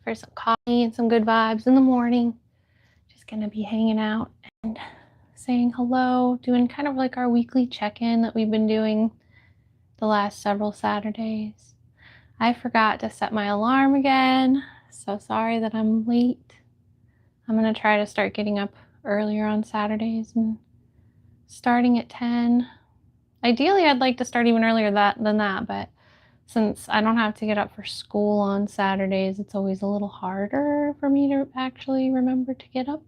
for some coffee and some good vibes in the morning. Just gonna be hanging out and saying hello, doing kind of like our weekly check-in that we've been doing the last several Saturdays. I forgot to set my alarm again, so sorry that I'm late. I'm gonna try to start getting up earlier on Saturdays and starting at 10. Ideally, I'd like to start even earlier than that, but since I don't have to get up for school on Saturdays, it's always a little harder for me to actually remember to get up.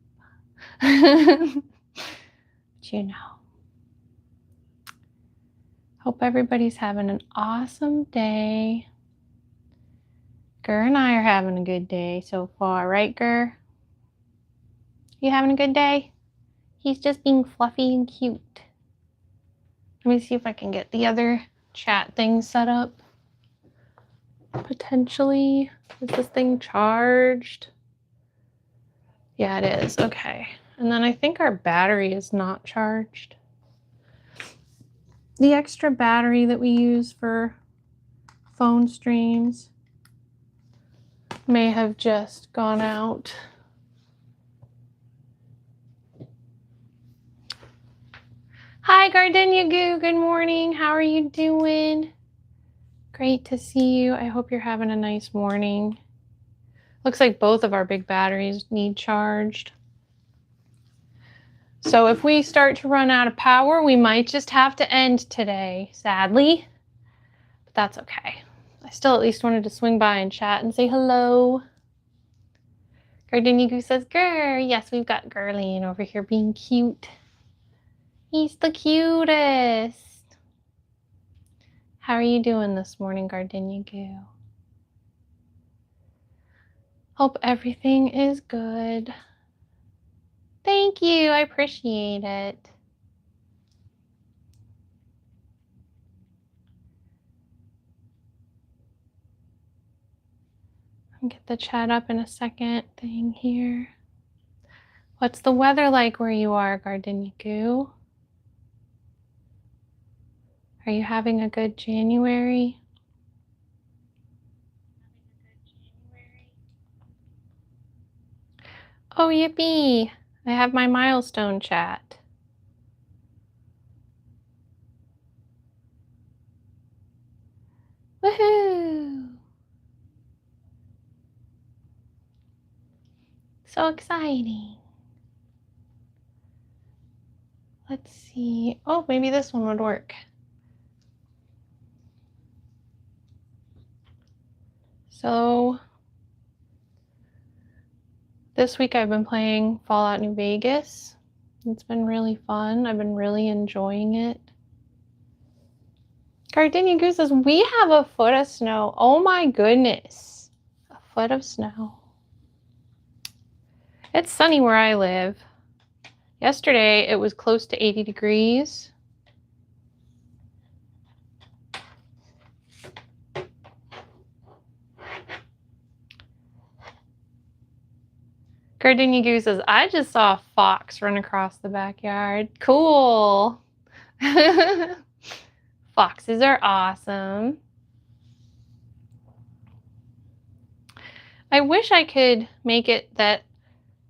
But you know. Hope everybody's having an awesome day. Gur and I are having a good day so far, right, Gur? You having a good day? He's just being fluffy and cute. Let me see if I can get the other chat thing set up. Potentially. Is this thing charged? Yeah, it is. Okay. And then I think our battery is not charged. The extra battery that we use for phone streams may have just gone out. Hi, Gardenia Goo. Good morning. How are you doing? Great to see you. I hope you're having a nice morning. Looks like both of our big batteries need charged. So if we start to run out of power, we might just have to end today, sadly. But that's okay. I still at least wanted to swing by and chat and say hello. Gardenia Goo says, Grr. Yes, we've got Gurleen over here being cute. He's the cutest. How are you doing this morning, Gardenia Goo? Hope everything is good. Thank you. I appreciate it. I'll get the chat up in a second thing here. What's the weather like where you are, Gardenia Goo? Are you having a good January? Oh, yippee! I have my milestone chat. Woohoo! So exciting. Let's see. Oh, maybe this one would work. So this week I've been playing Fallout New Vegas. It's been really fun. I've been really enjoying it. Gardenia Goose says, we have a foot of snow. Oh my goodness. A foot of snow. It's sunny where I live. Yesterday it was close to 80 degrees. Gardenia Goose says, I just saw a fox run across the backyard. Cool. Foxes are awesome. I wish I could make it that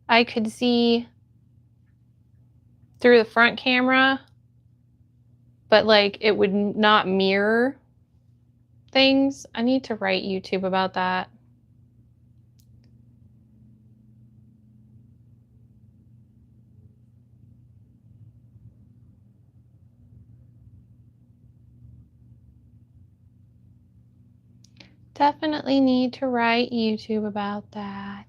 I could see through the front camera, but like it would not mirror things. I need to write YouTube about that. Definitely need to write YouTube about that.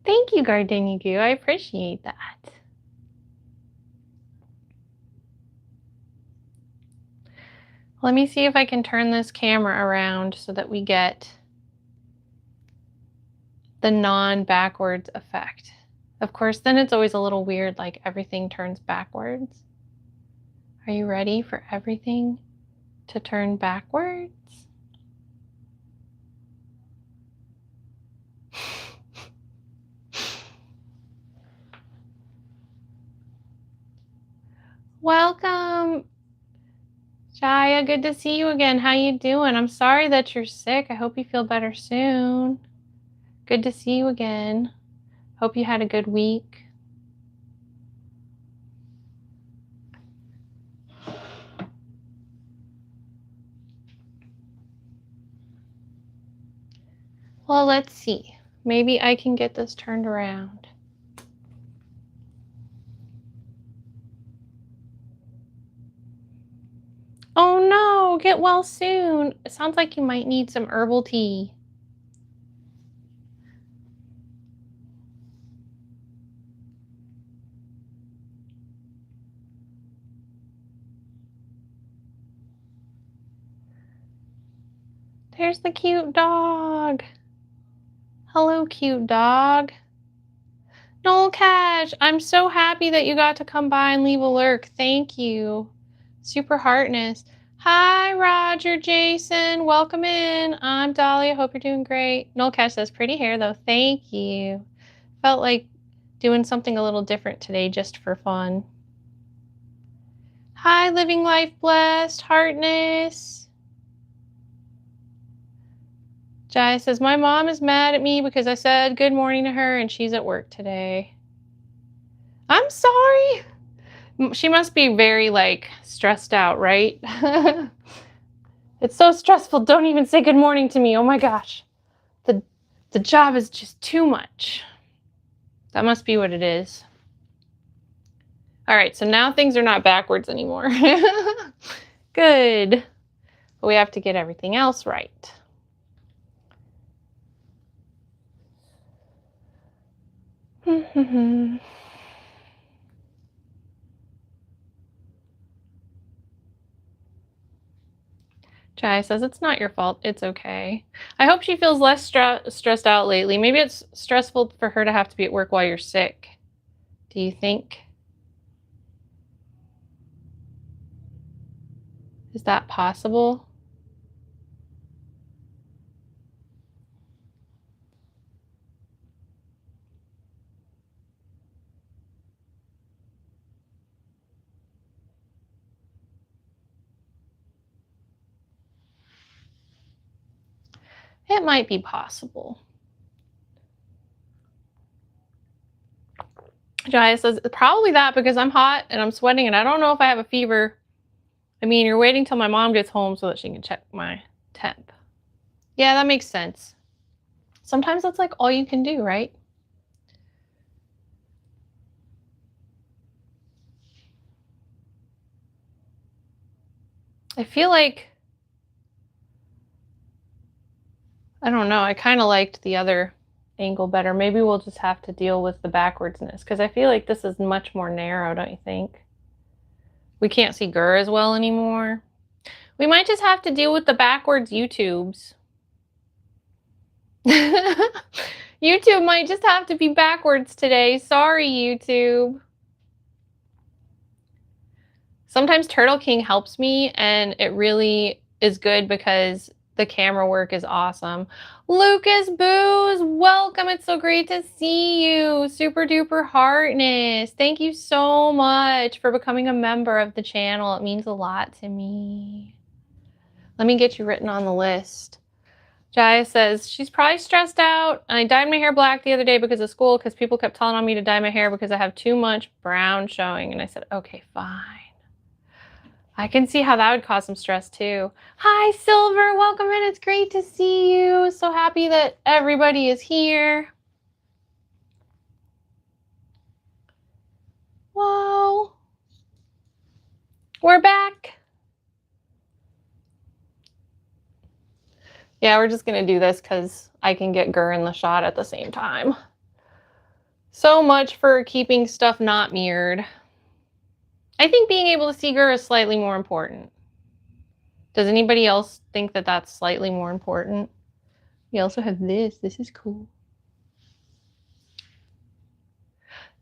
Thank you, Gardenia Goo. I appreciate that. Let me see if I can turn this camera around so that we get the non-backwards effect. Of course, then it's always a little weird, like everything turns backwards. Are you ready for everything to turn backwards? Welcome, Jaya. Good to see you again. How you doing? I'm sorry that you're sick. I hope you feel better soon. Good to see you again. Hope you had a good week. Well, let's see. Maybe I can get this turned around. Oh no, get well soon. It sounds like you might need some herbal tea. There's the cute dog. Hello, cute dog. Noel Cash, I'm so happy that you got to come by and leave a lurk. Thank you. Super heartness. Hi, Roger Jason. Welcome in. I'm Dahlia. Hope you're doing great. Noel Cash says, pretty hair, though. Thank you. Felt like doing something a little different today just for fun. Hi, Living Life Blessed. Heartness. Jai says, my mom is mad at me because I said good morning to her and she's at work today. I'm sorry. She must be very, stressed out, right? It's so stressful. Don't even say good morning to me. Oh my gosh. The job is just too much. That must be what it is. All right, so now things are not backwards anymore. Good. But we have to get everything else right. Jai says, it's not your fault. It's okay. I hope she feels less stressed out lately. Maybe it's stressful for her to have to be at work while you're sick. Do you think? Is that possible? It might be possible. Jaya says, probably that because I'm hot and I'm sweating and I don't know if I have a fever. I mean, you're waiting till my mom gets home so that she can check my temp. Yeah, that makes sense. Sometimes that's like all you can do, right? I feel like, I don't know, I kind of liked the other angle better. Maybe we'll just have to deal with the backwardsness because I feel like this is much more narrow, don't you think? We can't see Gur as well anymore. We might just have to deal with the backwards YouTubes. YouTube might just have to be backwards today. Sorry, YouTube. Sometimes Turtle King helps me, and it really is good because the camera work is awesome. Lucas Booze, welcome. It's so great to see you. Super duper heartness. Thank you so much for becoming a member of the channel. It means a lot to me. Let me get you written on the list. Jaya says, she's probably stressed out. I dyed my hair black the other day because of school because people kept telling on me to dye my hair because I have too much brown showing. And I said, okay, fine. I can see how that would cause some stress too. Hi, Silver. Welcome in. It's great to see you. So happy that everybody is here. Whoa. We're back. Yeah, we're just going to do this because I can get Gur in the shot at the same time. So much for keeping stuff not mirrored. I think being able to see Gur is slightly more important. Does anybody else think that that's slightly more important? We also have this. This is cool.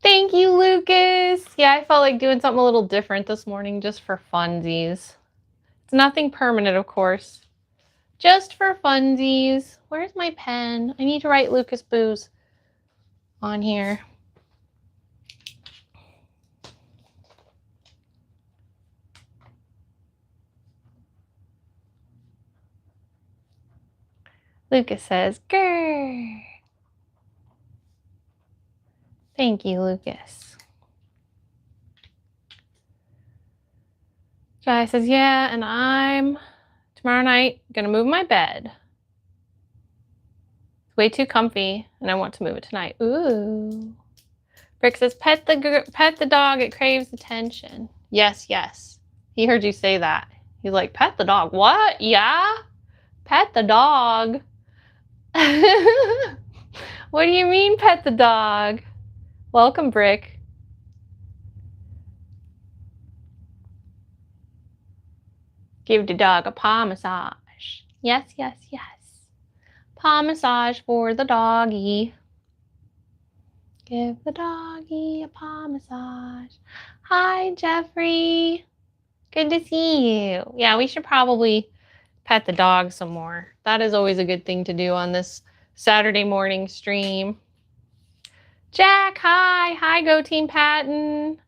Thank you, Lucas. Yeah, I felt like doing something a little different this morning just for funsies. It's nothing permanent, of course. Just for funsies. Where's my pen? I need to write Lucas Booze on here. Lucas says, grrr. Thank you, Lucas. Jai says, yeah, and I'm tomorrow night gonna move my bed. It's way too comfy, and I want to move it tonight. Ooh. Brick says, pet the dog, it craves attention. Yes, yes. He heard you say that. He's like, pet the dog. What? Yeah? Pet the dog? What do you mean, pet the dog? Welcome, Brick. Give the dog a paw massage. Yes, yes, yes. Paw massage for the doggy. Give the doggy a paw massage. Hi, Jeffrey. Good to see you. Yeah, we should probably pet the dog some more. That is always a good thing to do on this Saturday morning stream. Jack, hi. Hi, Go Team Patton.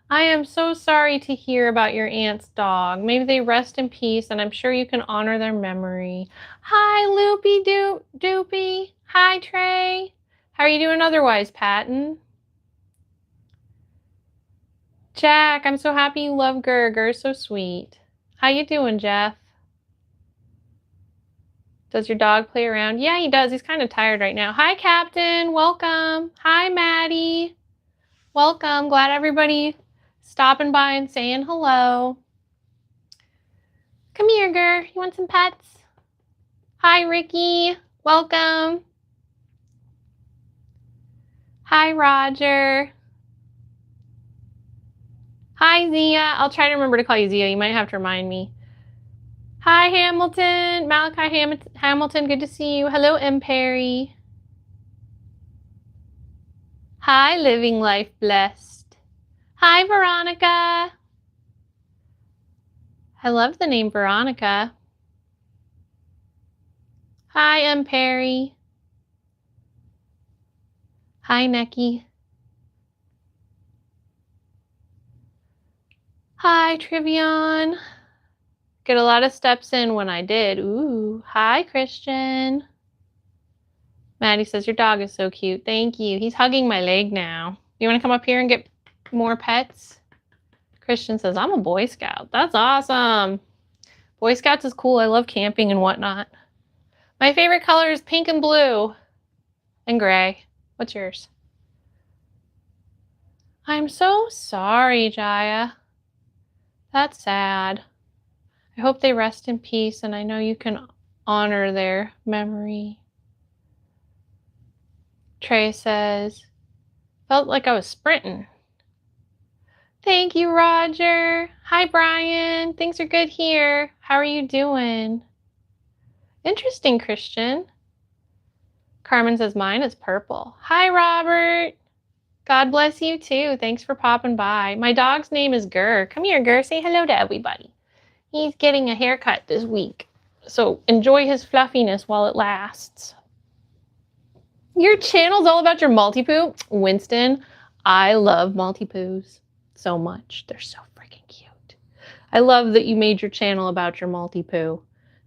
I am so sorry to hear about your aunt's dog. Maybe they rest in peace, and I'm sure you can honor their memory. Hi, Loopy Doopy. Hi, Trey. How are you doing otherwise, Patton? Jack, I'm so happy you love Gerger. So sweet. How you doing, Jeff? Does your dog play around? Yeah, he does. He's kind of tired right now. Hi, Captain. Welcome. Hi, Maddie. Welcome. Glad everybody stopping by and saying hello. Come here, Ger. You want some pets? Hi, Ricky. Welcome. Hi, Roger. Hi, Zia. I'll try to remember to call you Zia. You might have to remind me. Hi, Hamilton. Malachi Hamilton, good to see you. Hello, M. Perry. Hi, Living Life Blessed. Hi, Veronica. I love the name Veronica. Hi, M. Perry. Hi, Necky. Hi, Trivion. Get a lot of steps in when I did. Ooh, hi, Christian. Maddie says, your dog is so cute. Thank you. He's hugging my leg now. You want to come up here and get more pets? Christian says, I'm a Boy Scout. That's awesome. Boy Scouts is cool. I love camping and whatnot. My favorite color is pink and blue and gray. What's yours? I'm so sorry, Jaya. That's sad. I hope they rest in peace, and I know you can honor their memory. Trey says, felt like I was sprinting. Thank you, Roger. Hi, Brian. Things are good here. How are you doing? Interesting, Christian. Carmen says, mine is purple. Hi, Robert. God bless you, too. Thanks for popping by. My dog's name is Gur. Come here, Gur. Say hello to everybody. He's getting a haircut this week, so enjoy his fluffiness while it lasts. Your channel's all about your multi-poo? Winston, I love multi-poos so much. They're so freaking cute. I love that you made your channel about your multi-poo.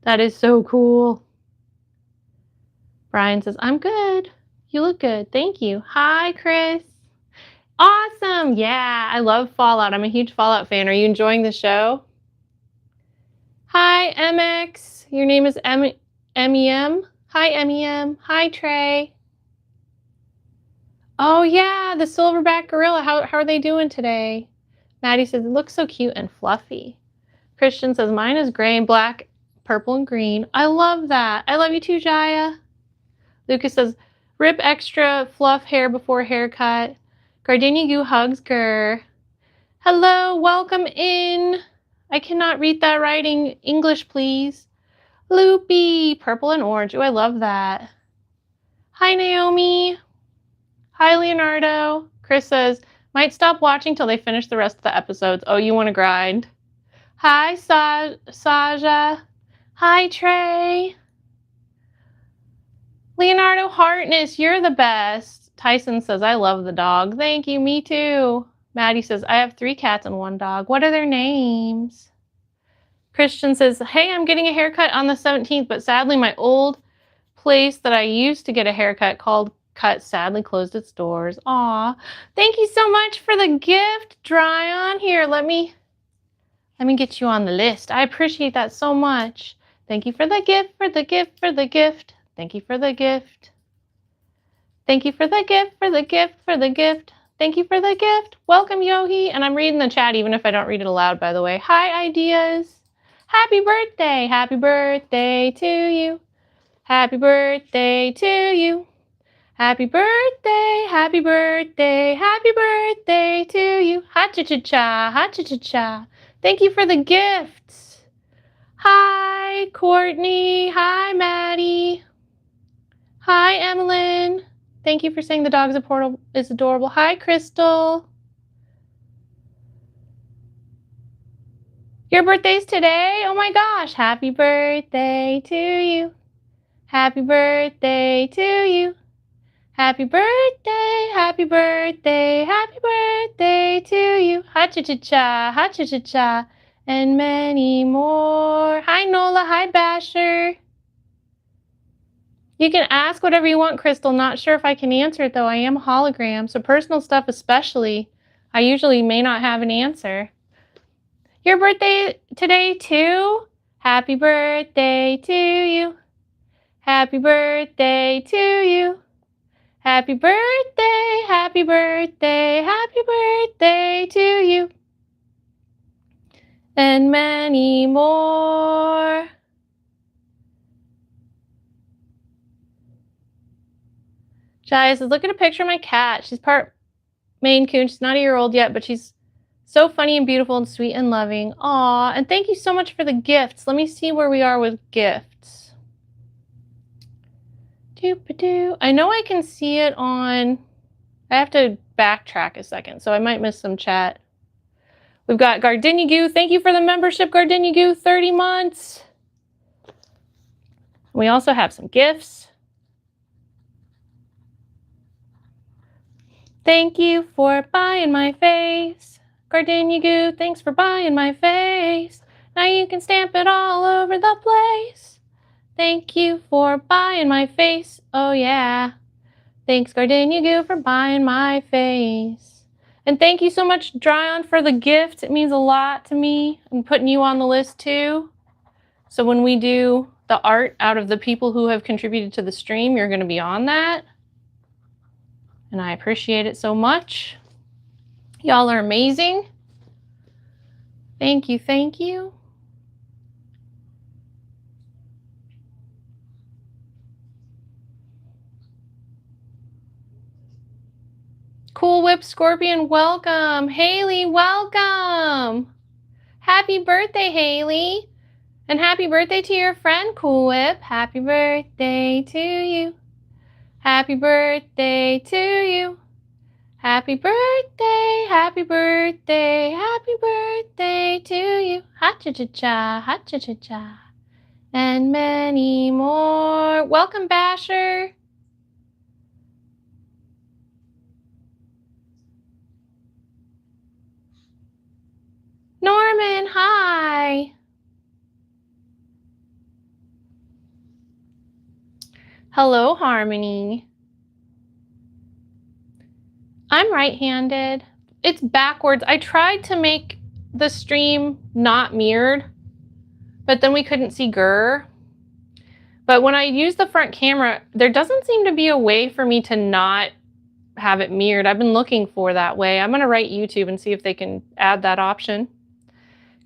That is so cool. Brian says, I'm good. You look good. Thank you. Hi, Chris. Awesome. Yeah, I love Fallout. I'm a huge Fallout fan. Are you enjoying the show? Hi, MX. Your name is MEM. Hi, MEM. Hi, Trey. Oh, yeah, the silverback gorilla. How are they doing today? Maddie says, it looks so cute and fluffy. Christian says, mine is gray and black, purple and green. I love that. I love you too, Jaya. Lucas says, rip extra fluff hair before haircut. Gardenia Goo hugs Gur. Hello, welcome in. I cannot read that writing. English, please. Loopy, purple and orange. Oh, I love that. Hi, Naomi. Hi, Leonardo. Chris says, might stop watching till they finish the rest of the episodes. Oh, you want to grind? Hi, Saja. Hi, Trey. Leonardo Hartness, you're the best. Tyson says, I love the dog. Thank you, me too. Maddie says, I have 3 cats and 1 dog. What are their names? Christian says, hey, I'm getting a haircut on the 17th, but sadly my old place that I used to get a haircut called Cut sadly closed its doors. Aw, thank you so much for the gift, Dryon. Here, let me get you on the list. I appreciate that so much. Thank you for the gift, for the gift, for the gift. Thank you for the gift. Thank you for the gift, for the gift, for the gift. Thank you for the gift. Welcome, Yogi. And I'm reading the chat even if I don't read it aloud, by the way. Hi, Ideas. Happy birthday. Happy birthday to you. Happy birthday to you. Happy birthday, happy birthday, happy birthday to you. Ha-cha-cha-cha, ha-cha-cha-cha. Thank you for the gifts. Hi, Courtney. Hi, Maddie. Hi, Emmeline. Thank you for saying the dog is adorable. Hi, Crystal. Your birthday's today? Oh my gosh. Happy birthday to you. Happy birthday to you. Happy birthday, happy birthday, happy birthday to you. Ha-cha-cha-cha, ha-cha-cha-cha, and many more. Hi, Nola. Hi, Basher. You can ask whatever you want, Crystal. Not sure if I can answer it, though. I am a hologram, so personal stuff especially, I usually may not have an answer. Your birthday today, too? Happy birthday to you. Happy birthday to you. Happy birthday, happy birthday, happy birthday to you. And many more. Jaya says, look at a picture of my cat. She's part Maine Coon. She's not a year old yet, but she's so funny and beautiful and sweet and loving. Aw, and thank you so much for the gifts. Let me see where we are with gifts. I know I can see it on, I have to backtrack a second, so I might miss some chat. We've got Gardenia Goo. Thank you for the membership, Gardenia Goo, 30 months. We also have some gifts. Thank you for buying my face. Gardenia Goo, thanks for buying my face. Now you can stamp it all over the place. Thank you for buying my face. Oh, yeah. Thanks, Gardenia Goo, for buying my face. And thank you so much, Dryon, for the gift. It means a lot to me. I'm putting you on the list, too. So when we do the art out of the people who have contributed to the stream, you're going to be on that. And I appreciate it so much. Y'all are amazing. Thank you, thank you. Cool Whip Scorpion, welcome. Haley, welcome. Happy birthday, Haley. And happy birthday to your friend, Cool Whip. Happy birthday to you. Happy birthday to you. Happy birthday, happy birthday, happy birthday to you. Ha-cha-cha-cha, ha-cha-cha-cha. And many more. Welcome, Basher. Norman, hi. Hello, Harmony. I'm right-handed. It's backwards. I tried to make the stream not mirrored, but then we couldn't see Gurr. But when I use the front camera, there doesn't seem to be a way for me to not have it mirrored. I've been looking for that way. I'm going to write YouTube and see if they can add that option.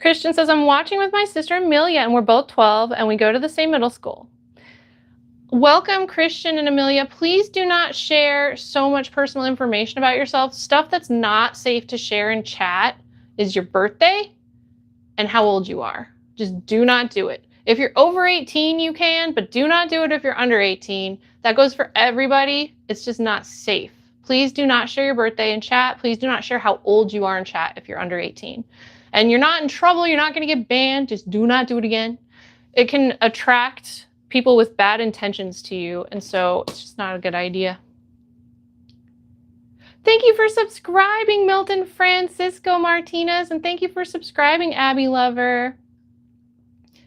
Christian says, I'm watching with my sister Amelia, and we're both 12, and we go to the same middle school. Welcome, Christian and Amelia. Please do not share so much personal information about yourself. Stuff that's not safe to share in chat is your birthday and how old you are. Just do not do it. If you're over 18, you can, but do not do it if you're under 18. That goes for everybody. It's just not safe. Please do not share your birthday in chat. Please do not share how old you are in chat if you're under 18. And you're not in trouble. You're not going to get banned. Just do not do it again. It can attract people with bad intentions to you, and so it's just not a good idea. Thank you for subscribing, Milton Francisco Martinez, and thank you for subscribing, Abby Lover.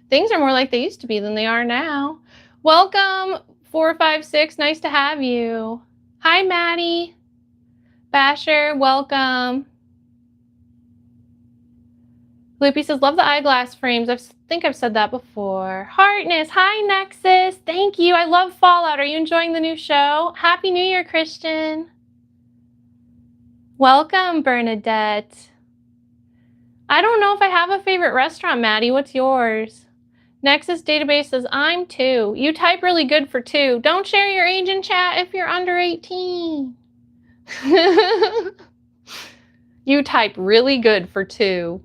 Things are more like they used to be than they are now. Welcome, 456, nice to have you. Hi, Maddie. Basher, welcome. Loopy says, love the eyeglass frames. I think I've said that before. Heartness, hi, Nexus. Thank you. I love Fallout. Are you enjoying the new show? Happy New Year, Christian. Welcome, Bernadette. I don't know if I have a favorite restaurant, Maddie. What's yours? Nexus Database says, I'm 2. You type really good for 2. Don't share your age in chat if you're under 18. You type really good for 2.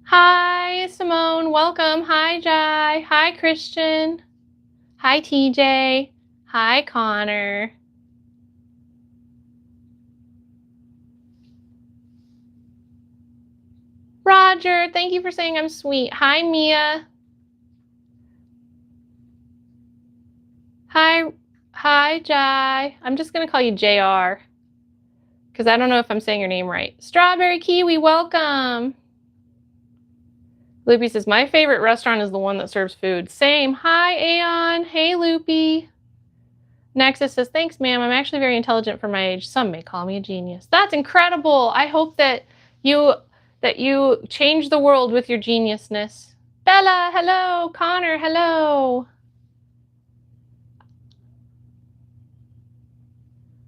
Hi, Simone. Welcome. Hi, Jai. Hi, Christian. Hi, TJ. Hi, Connor. Roger, thank you for saying I'm sweet. Hi, Mia. Hi, Jai. I'm just going to call you JR because I don't know if I'm saying your name right. Strawberry Kiwi, welcome. Loopy says, my favorite restaurant is the one that serves food. Same. Hi, Aeon. Hey, Loopy. Nexus says, thanks, ma'am. I'm actually very intelligent for my age. Some may call me a genius. That's incredible. I hope that you change the world with your geniusness. Bella, hello. Connor, hello.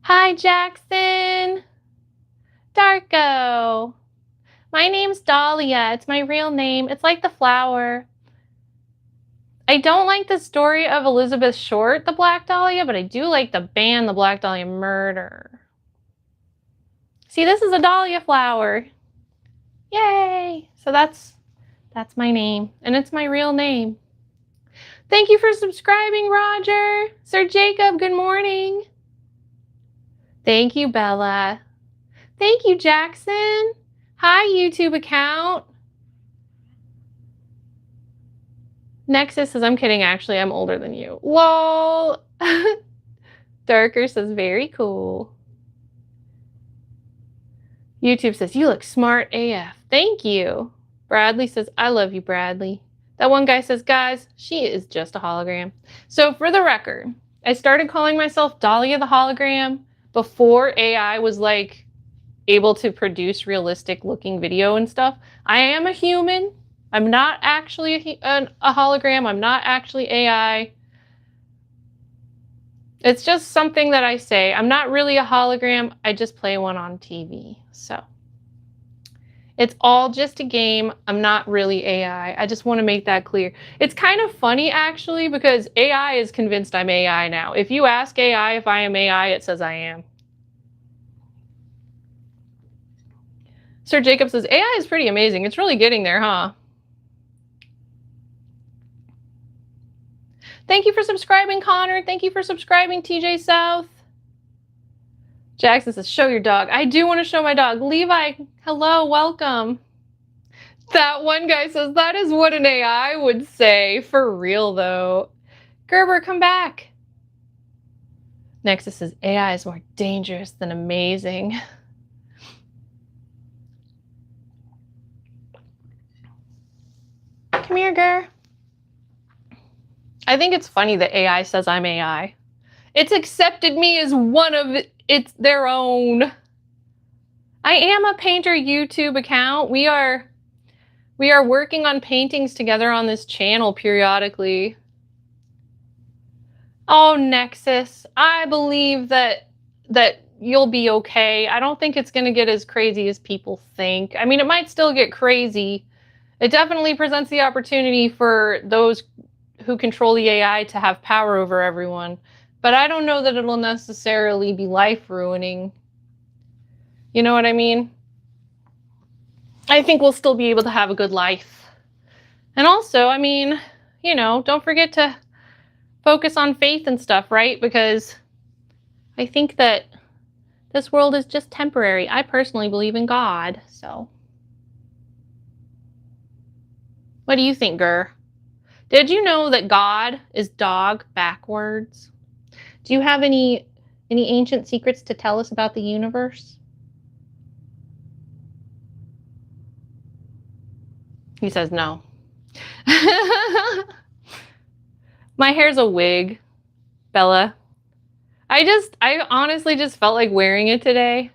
Hi, Jackson. Darko. My name's Dahlia. It's my real name. It's like the flower. I don't like the story of Elizabeth Short, the Black Dahlia, but I do like the band, the Black Dahlia Murder. See, this is a dahlia flower. Yay! So that's my name, and it's my real name. Thank you for subscribing, Roger. Sir Jacob, good morning. Thank you, Bella. Thank you, Jackson. Hi, YouTube account. Nexus says, I'm kidding, actually, I'm older than you. Lol. Darker says, very cool. YouTube says, you look smart AF. Thank you. Bradley says, I love you, Bradley. That one guy says, guys, she is just a hologram. So for the record, I started calling myself Dahlia the hologram before AI was like able to produce realistic looking video and stuff. I am a human. I'm not actually a hologram. I'm not actually AI. It's just something that I say. I'm not really a hologram. I just play one on TV. So it's all just a game. I'm not really AI. I just want to make that clear. It's kind of funny, actually, because AI is convinced I'm AI now. If you ask AI if I am AI, it says I am. Sir Jacob says, AI is pretty amazing. It's really getting there, huh? Thank you for subscribing, Connor. Thank you for subscribing, TJ South. Jackson says, show your dog. I do want to show my dog. Levi, hello, welcome. That one guy says, that is what an AI would say. For real, though. Gerber, come back. Nexus says, AI is more dangerous than amazing. Come here, Ger. I think it's funny that AI says I'm AI. It's accepted me as one of its their own. I am a painter YouTube account. We are working on paintings together on this channel periodically. Oh, Nexus, I believe that you'll be okay. I don't think it's going to get as crazy as people think. I mean, it might still get crazy. It definitely presents the opportunity for those who control the AI to have power over everyone. But I don't know that it'll necessarily be life-ruining. You know what I mean? I think we'll still be able to have a good life. And also, I mean, you know, don't forget to focus on faith and stuff, right? Because I think that this world is just temporary. I personally believe in God, so. What do you think, Gur? Did you know that God is dog backwards? Do you have any ancient secrets to tell us about the universe? He says no. My hair's a wig, Bella. I honestly just felt like wearing it today.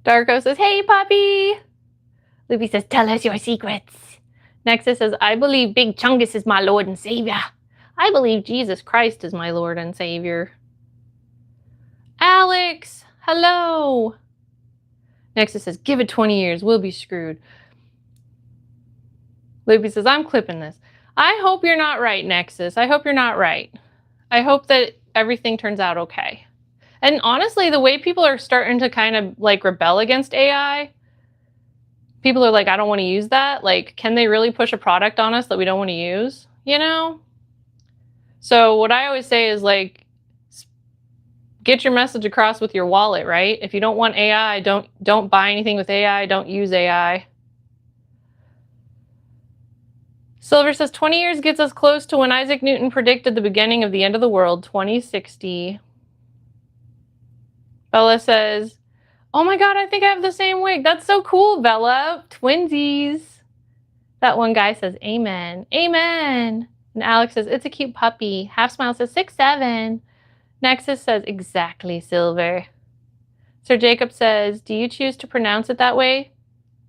Darko says, hey, puppy. Luffy says, tell us your secrets. Nexus says, I believe Big Chungus is my Lord and Savior. I believe Jesus Christ is my Lord and Savior. Alex, hello. Nexus says, give it 20 years. We'll be screwed. Luffy says, I'm clipping this. I hope you're not right, Nexus. I hope you're not right. I hope that everything turns out okay. And honestly, the way people are starting to kind of like rebel against AI, people are like, I don't want to use that. Like, can they really push a product on us that we don't want to use? You know? So what I always say is like, get your message across with your wallet, right? If you don't want AI, don't buy anything with AI. Don't use AI. Silver says 20 years gets us close to when Isaac Newton predicted the beginning of the end of the world, 2060. Bella says, oh my God, I think I have the same wig. That's so cool, Bella. Twinsies. That one guy says, amen. Amen. And Alex says, it's a cute puppy. Half Smile says, 6'7". Nexus says, exactly, Silver. Sir Jacob says, do you choose to pronounce it that way?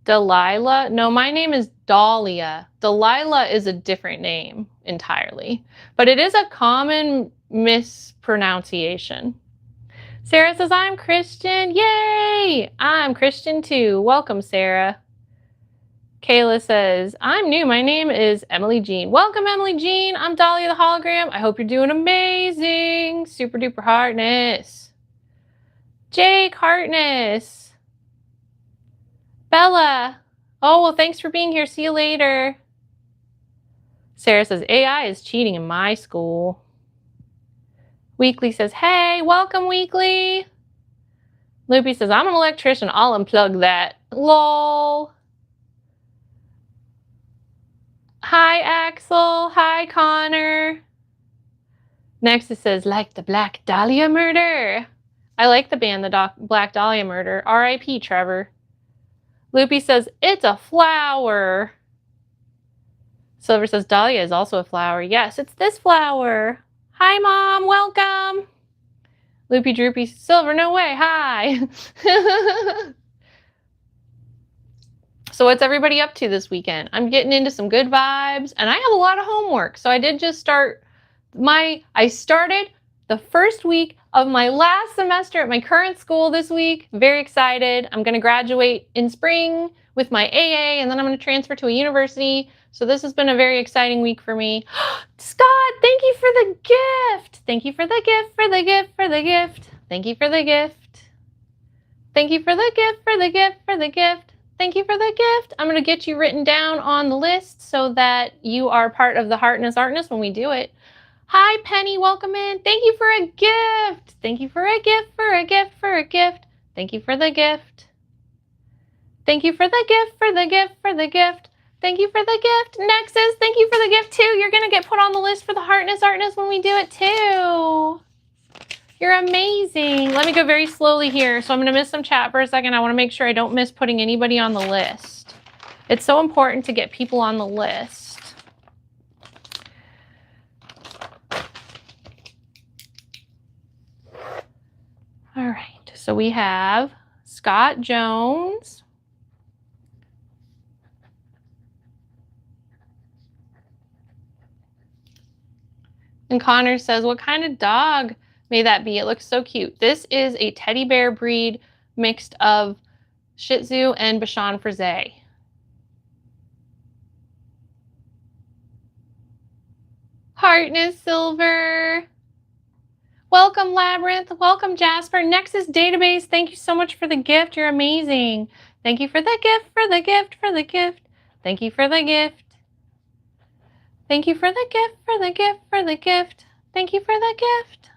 Delilah? No, my name is Dahlia. Delilah is a different name entirely. But it is a common mispronunciation. Sarah says, I'm Christian. Yay! I'm Christian too. Welcome, Sarah. Kayla says, I'm new. My name is Emily Jean. Welcome, Emily Jean. I'm Dahlia the Hologram. I hope you're doing amazing. Super duper Hartness. Jake Hartness. Bella. Oh, well, thanks for being here. See you later. Sarah says, AI is cheating in my school. Weekly says, hey, welcome, Weekly. Loopy says, I'm an electrician. I'll unplug that. Lol. Hi, Axel. Hi, Connor. Nexus says, like the Black Dahlia murder. I like the band, the Black Dahlia murder. R.I.P. Trevor. Loopy says, it's a flower. Silver says, Dahlia is also a flower. Yes, it's this flower. Hi, Mom. Welcome. Loopy Droopy. Silver, no way. Hi. So what's everybody up to this weekend? I'm getting into some good vibes, and I have a lot of homework. So I did just start I started the first week of my last semester at my current school this week. Very excited. I'm going to graduate in spring with my AA, and then I'm going to transfer to a university. So this has been a very exciting week for me. Scott, thank you for the gift. Thank you for the gift, for the gift, for the gift. Thank you for the gift. Thank you for the gift, for the gift, for the gift. Thank you for the gift. I'm going to get you written down on the list so that you are part of the Heartness Artness when we do it. Hi, Penny. Welcome in. Thank you for a gift. Thank you for a gift, for a gift, for a gift. Thank you for the gift. Thank you for the gift, for the gift, for the gift. Thank you for the gift. Nexus, thank you for the gift too. You're going to get put on the list for the Heartness Artness when we do it too. You're amazing. Let me go very slowly here. So I'm going to miss some chat for a second. I want to make sure I don't miss putting anybody on the list. It's so important to get people on the list. All right. So we have Scott Jones. And Connor says, what kind of dog may that be? It looks so cute. This is a teddy bear breed mixed of Shih Tzu and Bichon Frise. Heartness Silver. Welcome, Labyrinth. Welcome, Jasper. Nexus Database, thank you so much for the gift. You're amazing. Thank you for the gift, for the gift, for the gift. Thank you for the gift. Thank you for the gift, for the gift, for the gift. Thank you for the gift.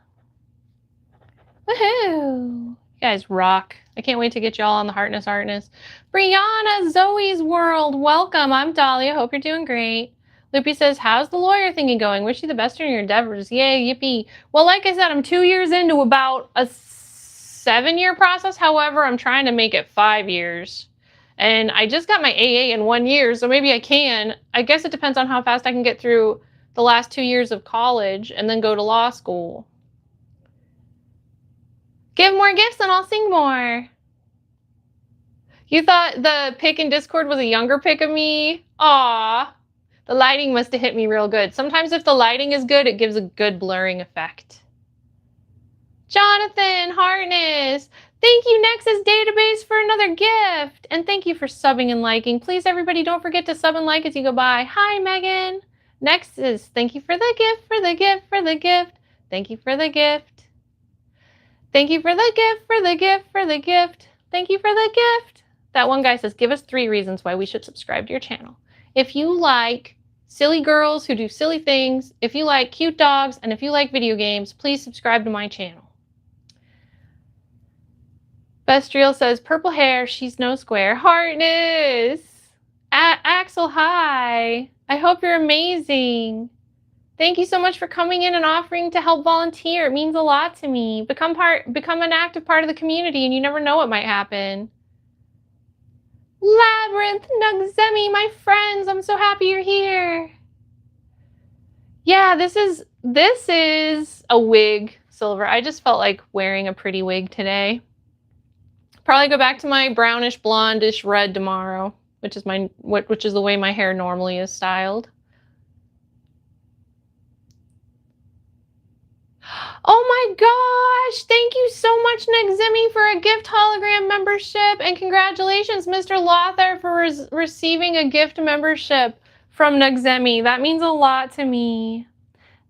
Woohoo! You guys rock. I can't wait to get y'all on the Heartness Artness. Brianna, Zoe's World, welcome. I'm Dahlia. Hope you're doing great. Loopy says, how's the lawyer thingy going? Wish you the best in your endeavors. Yay, yippee. Well, like I said, I'm 2 years into about a 7-year process. However, I'm trying to make it 5 years. And I just got my AA in 1 year, so maybe I can. I guess it depends on how fast I can get through the last 2 years of college and then go to law school. Give more gifts and I'll sing more. You thought the pic in Discord was a younger pic of me? Aw. The lighting must have hit me real good. Sometimes if the lighting is good, it gives a good blurring effect. Jonathan Harness. Thank you, Nexus Database, for another gift. And thank you for subbing and liking. Please, everybody, don't forget to sub and like as you go by. Hi, Megan. Nexus, thank you for the gift, for the gift, for the gift. Thank you for the gift. Thank you for the gift, for the gift, for the gift. Thank you for the gift. That one guy says, give us 3 reasons why we should subscribe to your channel. If you like silly girls who do silly things, if you like cute dogs, and if you like video games, please subscribe to my channel. Bestriel says, purple hair, she's no square. Harness. Axel, hi. I hope you're amazing. Thank you so much for coming in and offering to help volunteer. It means a lot to me. Become an active part of the community, and you never know what might happen. Labyrinth, Nugzemi, my friends, I'm so happy you're here. Yeah, this is a wig, Silver. I just felt like wearing a pretty wig today. Probably go back to my brownish blondish red tomorrow, which is the way my hair normally is styled. Oh my gosh! Thank you so much, Neximi, for a gift hologram membership, and congratulations, Mr. Lothar, for receiving a gift membership from Neximi. That means a lot to me.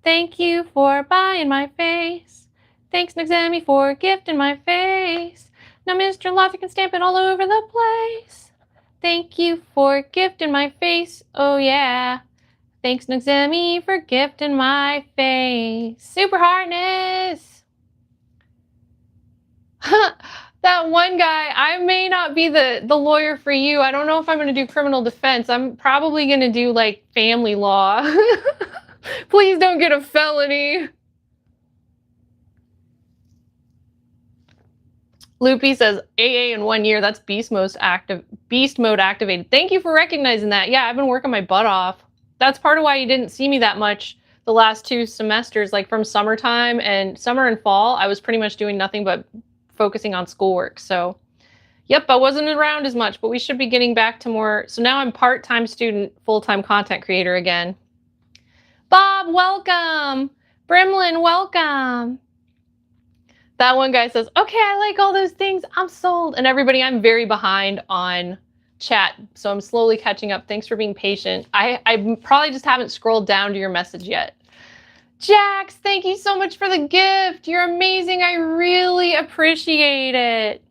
Thank you for buying my face. Thanks, Neximi, for gifting my face. Now Mr. Lothar can stamp it all over the place. Thank you for gifting my face. Oh yeah. Thanks, Neximi, for gifting my face. Super Hardness! That one guy, I may not be the lawyer for you. I don't know if I'm going to do criminal defense. I'm probably going to do, like, family law. Please don't get a felony. Loopy says, AA in 1 year. That's beast mode activated. Thank you for recognizing that. Yeah, I've been working my butt off. That's part of why you didn't see me that much the last 2 semesters, like from summertime and summer and fall. I was pretty much doing nothing but focusing on schoolwork. So, yep, I wasn't around as much, but we should be getting back to more. So now I'm part-time student, full-time content creator again. Bob, welcome. Brimlin, welcome. That one guy says, okay, I like all those things. I'm sold. And everybody, I'm very behind on chat, so I'm slowly catching up. Thanks for being patient. I probably just haven't scrolled down to your message yet. Jax, thank you so much for the gift. You're amazing. I really appreciate it.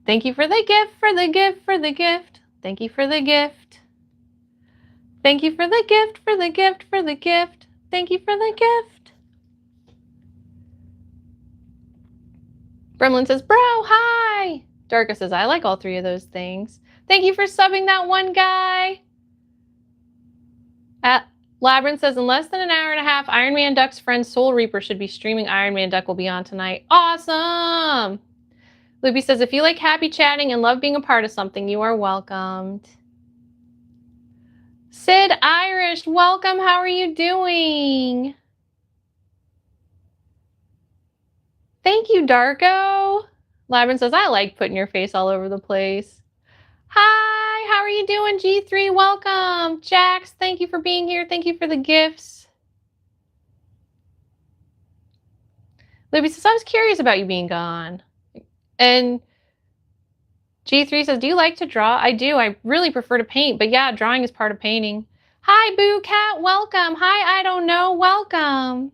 Thank you for the gift, for the gift, for the gift. Thank you for the gift. Thank you for the gift, for the gift, for the gift. Thank you for the gift. Bremlin says, bro, hi. Darka says, I like all 3 of those things. Thank you for subbing that one guy. Labyrinth says, in less than an hour and a half, Iron Man Duck's friend Soul Reaper should be streaming. Iron Man Duck will be on tonight. Awesome! Luby says, if you like happy chatting and love being a part of something, you are welcomed. Sid Irish, welcome. How are you doing? Thank you, Darko. Labyrinth says, I like putting your face all over the place. Hi, how are you doing, G3? Welcome. Jax, thank you for being here. Thank you for the gifts. Libby says, I was curious about you being gone. And G3 says, do you like to draw? I do. I really prefer to paint, but yeah, drawing is part of painting. Hi, Boo Cat. Welcome. Hi, I don't know. Welcome.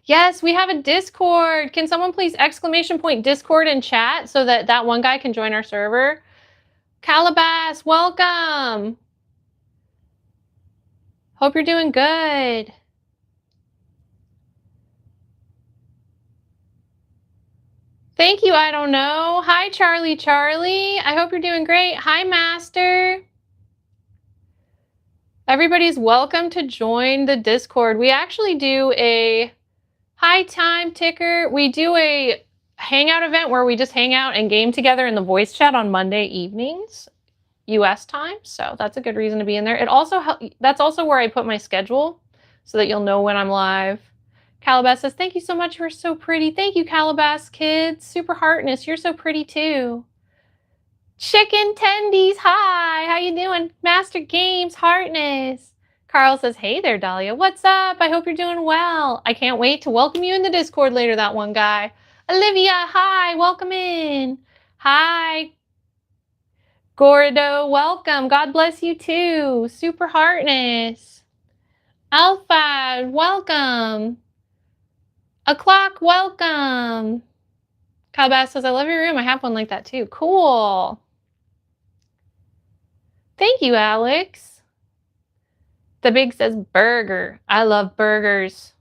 Yes, we have a Discord. Can someone please exclamation point Discord in chat so that that one guy can join our server? Calabas, welcome. Hope you're doing good. Thank you, I don't know. Hi, Charlie. I hope you're doing great. Hi, Master. Everybody's welcome to join the Discord. We actually do a high time ticker. We do a hangout event where we just hang out and game together in the voice chat on Monday evenings, US time. So that's a good reason to be in there. It also that's also where I put my schedule so that you'll know when I'm live. Calabas says, thank you so much. You're so pretty. Thank you, Calabas kids. Super Heartness, you're so pretty too. Chicken Tendies, hi. How you doing? Master Games, Heartness. Carl says, hey there, Dahlia. What's up? I hope you're doing well. I can't wait to welcome you in the Discord later, that one guy. Olivia, hi. Welcome in. Hi. Gordo, welcome. God bless you too. Super Heartness. Alpha, welcome. O'Clock, welcome. Calbass says, I love your room. I have one like that too. Cool. Thank you, Alex. The Big says, burger. I love burgers.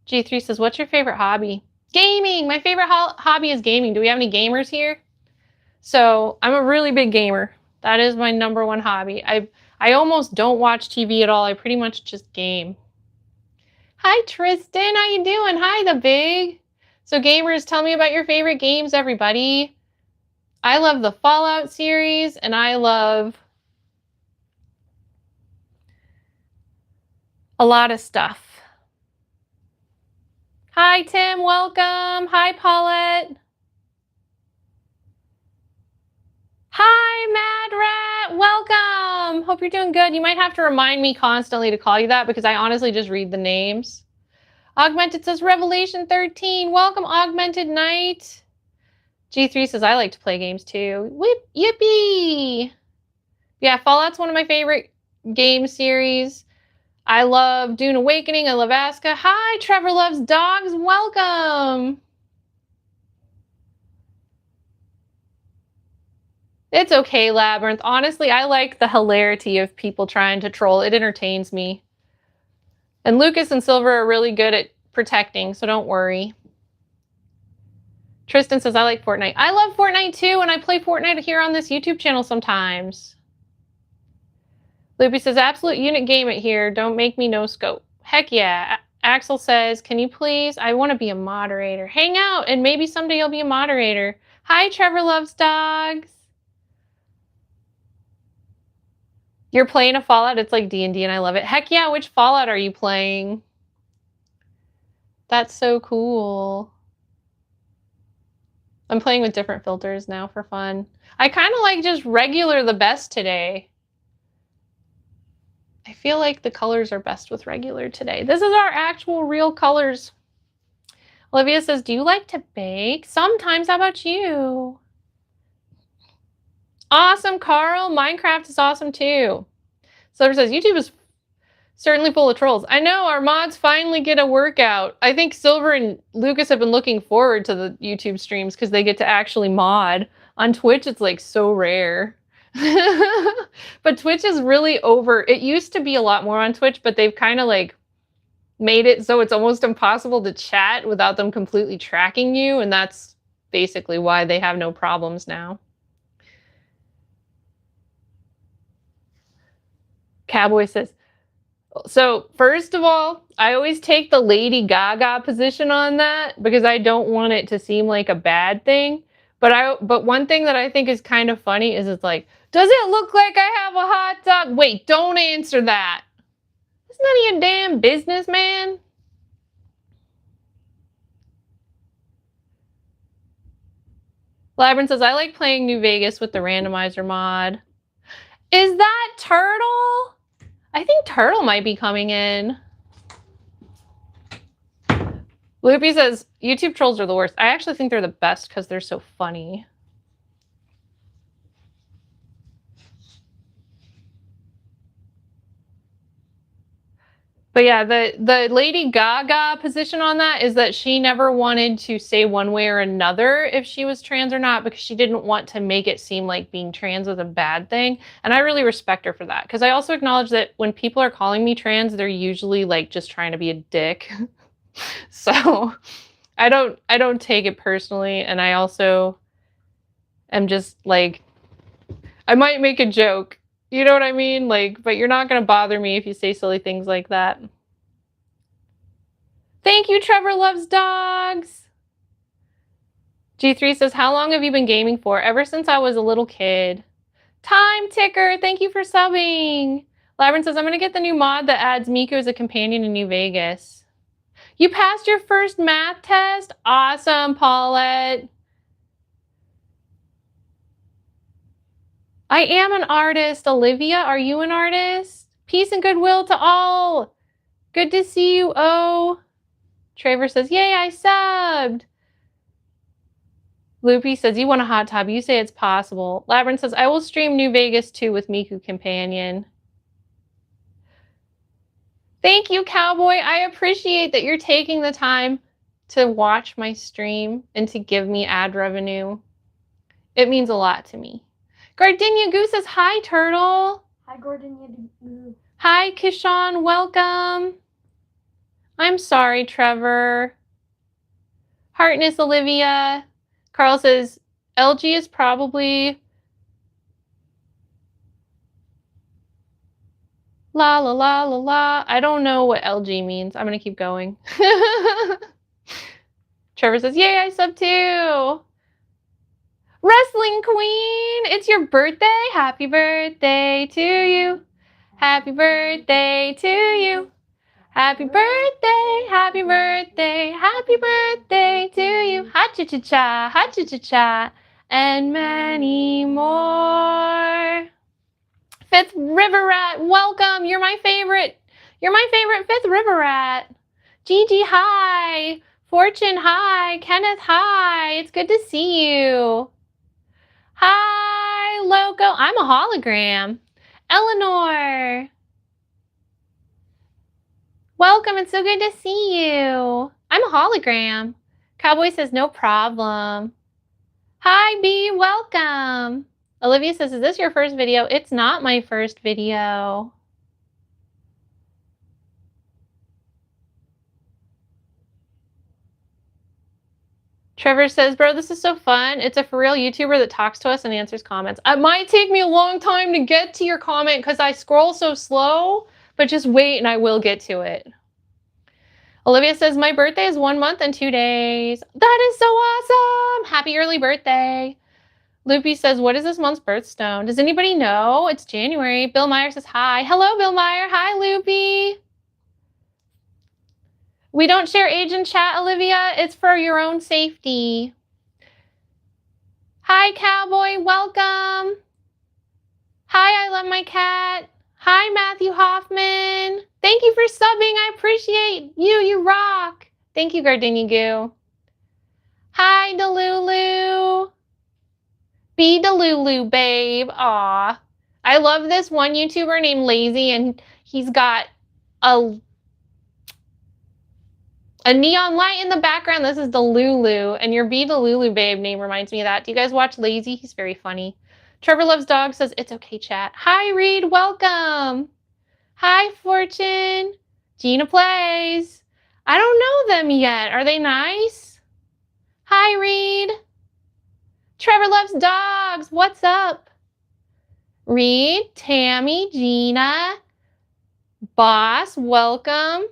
G3 says, what's your favorite hobby? Gaming. My favorite hobby is gaming. Do we have any gamers here? So I'm a really big gamer. That is my #1 hobby. I almost don't watch TV at all. I pretty much just game. Hi, Tristan. How you doing? Hi, The Big. So gamers, tell me about your favorite games, everybody. I love the Fallout series, and I love a lot of stuff. Hi, Tim. Welcome. Hi, Paulette. Hi, Mad Rat. Welcome. Hope you're doing good. You might have to remind me constantly to call you that because I honestly just read the names. Augmented says Revelation 13. Welcome, Augmented Knight. G3 says I like to play games too. Whip, yippee. Yeah, Fallout's one of my favorite game series. I love Dune Awakening. I love Aska. Hi, Trevor Loves Dogs. Welcome. It's okay, Labyrinth. Honestly, I like the hilarity of people trying to troll. It entertains me. And Lucas and Silver are really good at protecting, so don't worry. Tristan says, I like Fortnite. I love Fortnite too, and I play Fortnite here on this YouTube channel sometimes. Loopy says, absolute unit game it here. Don't make me no scope. Heck yeah. Axel says, can you please? I want to be a moderator. Hang out, and maybe someday you'll be a moderator. Hi, Trevor Loves Dogs. You're playing a Fallout? It's like D&D, and I love it. Heck yeah, which Fallout are you playing? That's so cool. I'm playing with different filters now for fun. I kind of like just regular the best today. I feel like the colors are best with regular today. This is our actual real colors. Olivia says, do you like to bake? Sometimes. How about you? Awesome, Carl. Minecraft is awesome too. Silver says, YouTube is certainly full of trolls. I know, our mods finally get a workout. I think Silver and Lucas have been looking forward to the YouTube streams because they get to actually mod. On Twitch, it's like so rare. But Twitch is really over. It used to be a lot more on Twitch, but they've kind of like made it so it's almost impossible to chat without them completely tracking you, and that's basically why they have no problems now. Cowboy says, so first of all, I always take the Lady Gaga position on that because I don't want it to seem like a bad thing. But one thing that I think is kind of funny is it's like, does it look like I have a hot dog? Wait, don't answer that. It's none of your damn business, man. Labyrinth says, I like playing New Vegas with the randomizer mod. Is that Turtle? I think Turtle might be coming in. Loopy says, YouTube trolls are the worst. I actually think they're the best because they're so funny. But yeah, the Lady Gaga position on that is that she never wanted to say one way or another if she was trans or not because she didn't want to make it seem like being trans was a bad thing. And I really respect her for that because I also acknowledge that when people are calling me trans, they're usually like just trying to be a dick. So I don't take it personally, and I also am just like, I might make a joke. You know what I mean? Like, but you're not going to bother me if you say silly things like that. Thank you, Trevor Loves Dogs. G3 says, how long have you been gaming for? Ever since I was a little kid. Time Ticker, thank you for subbing. Labyrinth says, I'm going to get the new mod that adds Miku as a companion in New Vegas. You passed your first math test? Awesome, Paulette. I am an artist. Olivia, are you an artist? Peace and goodwill to all. Good to see you, oh. Trevor says, yay, I subbed. Loopy says, you want a hot tub. You say it's possible. Labyrinth says, I will stream New Vegas 2 with Miku Companion. Thank you, Cowboy. I appreciate that you're taking the time to watch my stream and to give me ad revenue. It means a lot to me. Gardenia Goose says, hi, Turtle. Hi, Gardenia Goose. Hi, Kishan. Welcome. I'm sorry, Trevor. Heartness Olivia. Carl says, LG is probably... La la la la la. I don't know what LG means. I'm going to keep going. Trevor says, yay, I sub too. Wrestling Queen, it's your birthday. Happy birthday to you. Happy birthday to you. Happy birthday, happy birthday, happy birthday to you. Ha-cha-cha-cha, ha-cha-cha-cha, and many more. Fifth River Rat, welcome. You're my favorite. You're my favorite Fifth River Rat. Gigi, hi. Fortune, hi. Kenneth, hi. It's good to see you. Hi, Loco. I'm a hologram. Eleanor. Welcome. It's so good to see you. I'm a hologram. Cowboy says, no problem. Hi, B. Welcome. Olivia says, is this your first video? It's not my first video. Trevor says, bro, this is so fun. It's a for real YouTuber that talks to us and answers comments. It might take me a long time to get to your comment because I scroll so slow, but just wait and I will get to it. Olivia says, my birthday is 1 month and 2 days. That is so awesome. Happy early birthday. Loopy says, what is this month's birthstone? Does anybody know? It's January. Bill Meyer says, hi. Hello, Bill Meyer. Hi, Loopy. We don't share age in chat, Olivia. It's for your own safety. Hi, Cowboy. Welcome. Hi, I love my cat. Hi, Matthew Hoffman. Thank you for subbing. I appreciate you. You rock. Thank you, Gardenia Goo. Hi, Delulu. Be Delulu, babe. Aw. I love this one YouTuber named Lazy, and he's got a neon light in the background. This is Delulu, and your Be Delulu, babe name reminds me of that. Do you guys watch Lazy? He's very funny. Trevor Loves Dogs says, it's okay, chat. Hi, Reed. Welcome. Hi, Fortune. Gina Plays. I don't know them yet. Are they nice? Hi, Reed. Trevor Loves Dogs. What's up? Reed, Tammy, Gina, Boss, welcome.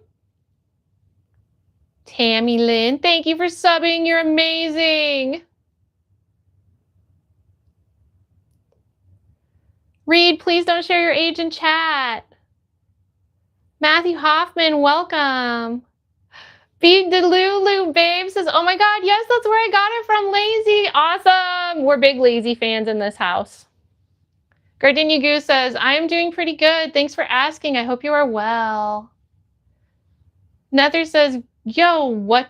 Tammy Lynn, thank you for subbing. You're amazing. Reed, please don't share your age in chat. Matthew Hoffman, welcome. Be Delulu, babe says, oh my God, yes, that's where I got it from, Lazy. Awesome. We're big Lazy fans in this house. Gardenia Goose says, I am doing pretty good. Thanks for asking. I hope you are well. Nether says, yo, what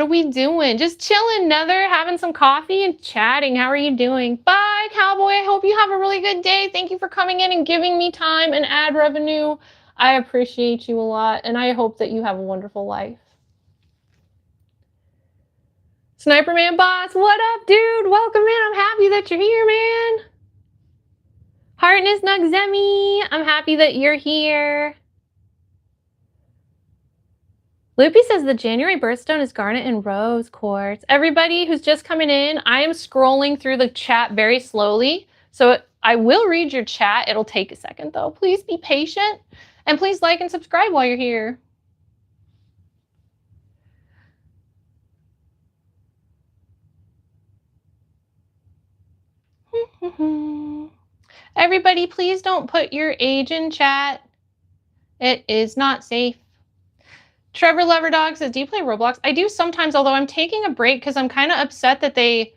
are we doing? Just chilling, Nether, having some coffee and chatting. How are you doing? Bye, Cowboy. I hope you have a really good day. Thank you for coming in and giving me time and ad revenue. I appreciate you a lot, and I hope that you have a wonderful life. Sniperman Boss, what up, dude? Welcome in. I'm happy that you're here, man. Heartness Nugzemi, I'm happy that you're here. Loopy says the January birthstone is garnet and rose quartz. Everybody who's just coming in, I am scrolling through the chat very slowly. So I will read your chat. It'll take a second though. Please be patient and please like and subscribe while you're here. Everybody, please don't put your age in chat. It is not safe. Trevor Lover Dog says, do you play Roblox? I do sometimes, although I'm taking a break because I'm kind of upset that they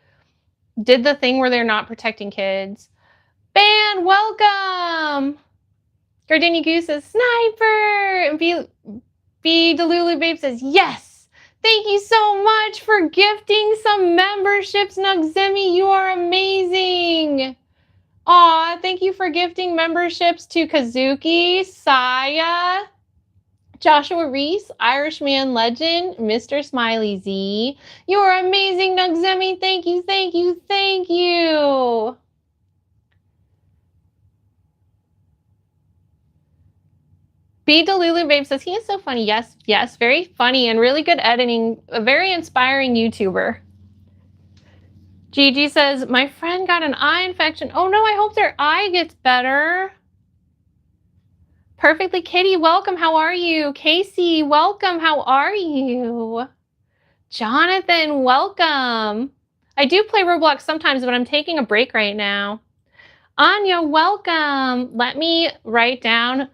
did the thing where they're not protecting kids. Ban, welcome! Gardenia Goose says, Sniper! And B Delulu Babe says, yes! Thank you so much for gifting some memberships, Nugzemi. You are amazing! Aw, thank you for gifting memberships to Kazuki, Saya, Joshua Reese, Irishman Legend, Mr. Smiley Z. You're amazing, Nugzemi. Thank you, thank you, thank you. B Delulu Babe says, he is so funny. Yes, yes, very funny and really good editing. A very inspiring YouTuber. Gigi says, my friend got an eye infection. Oh no, I hope their eye gets better. Perfectly Kitty, welcome. How are you? Casey, welcome. How are you? Jonathan, welcome. I do play Roblox sometimes, but I'm taking a break right now. Anya, welcome. Let me write down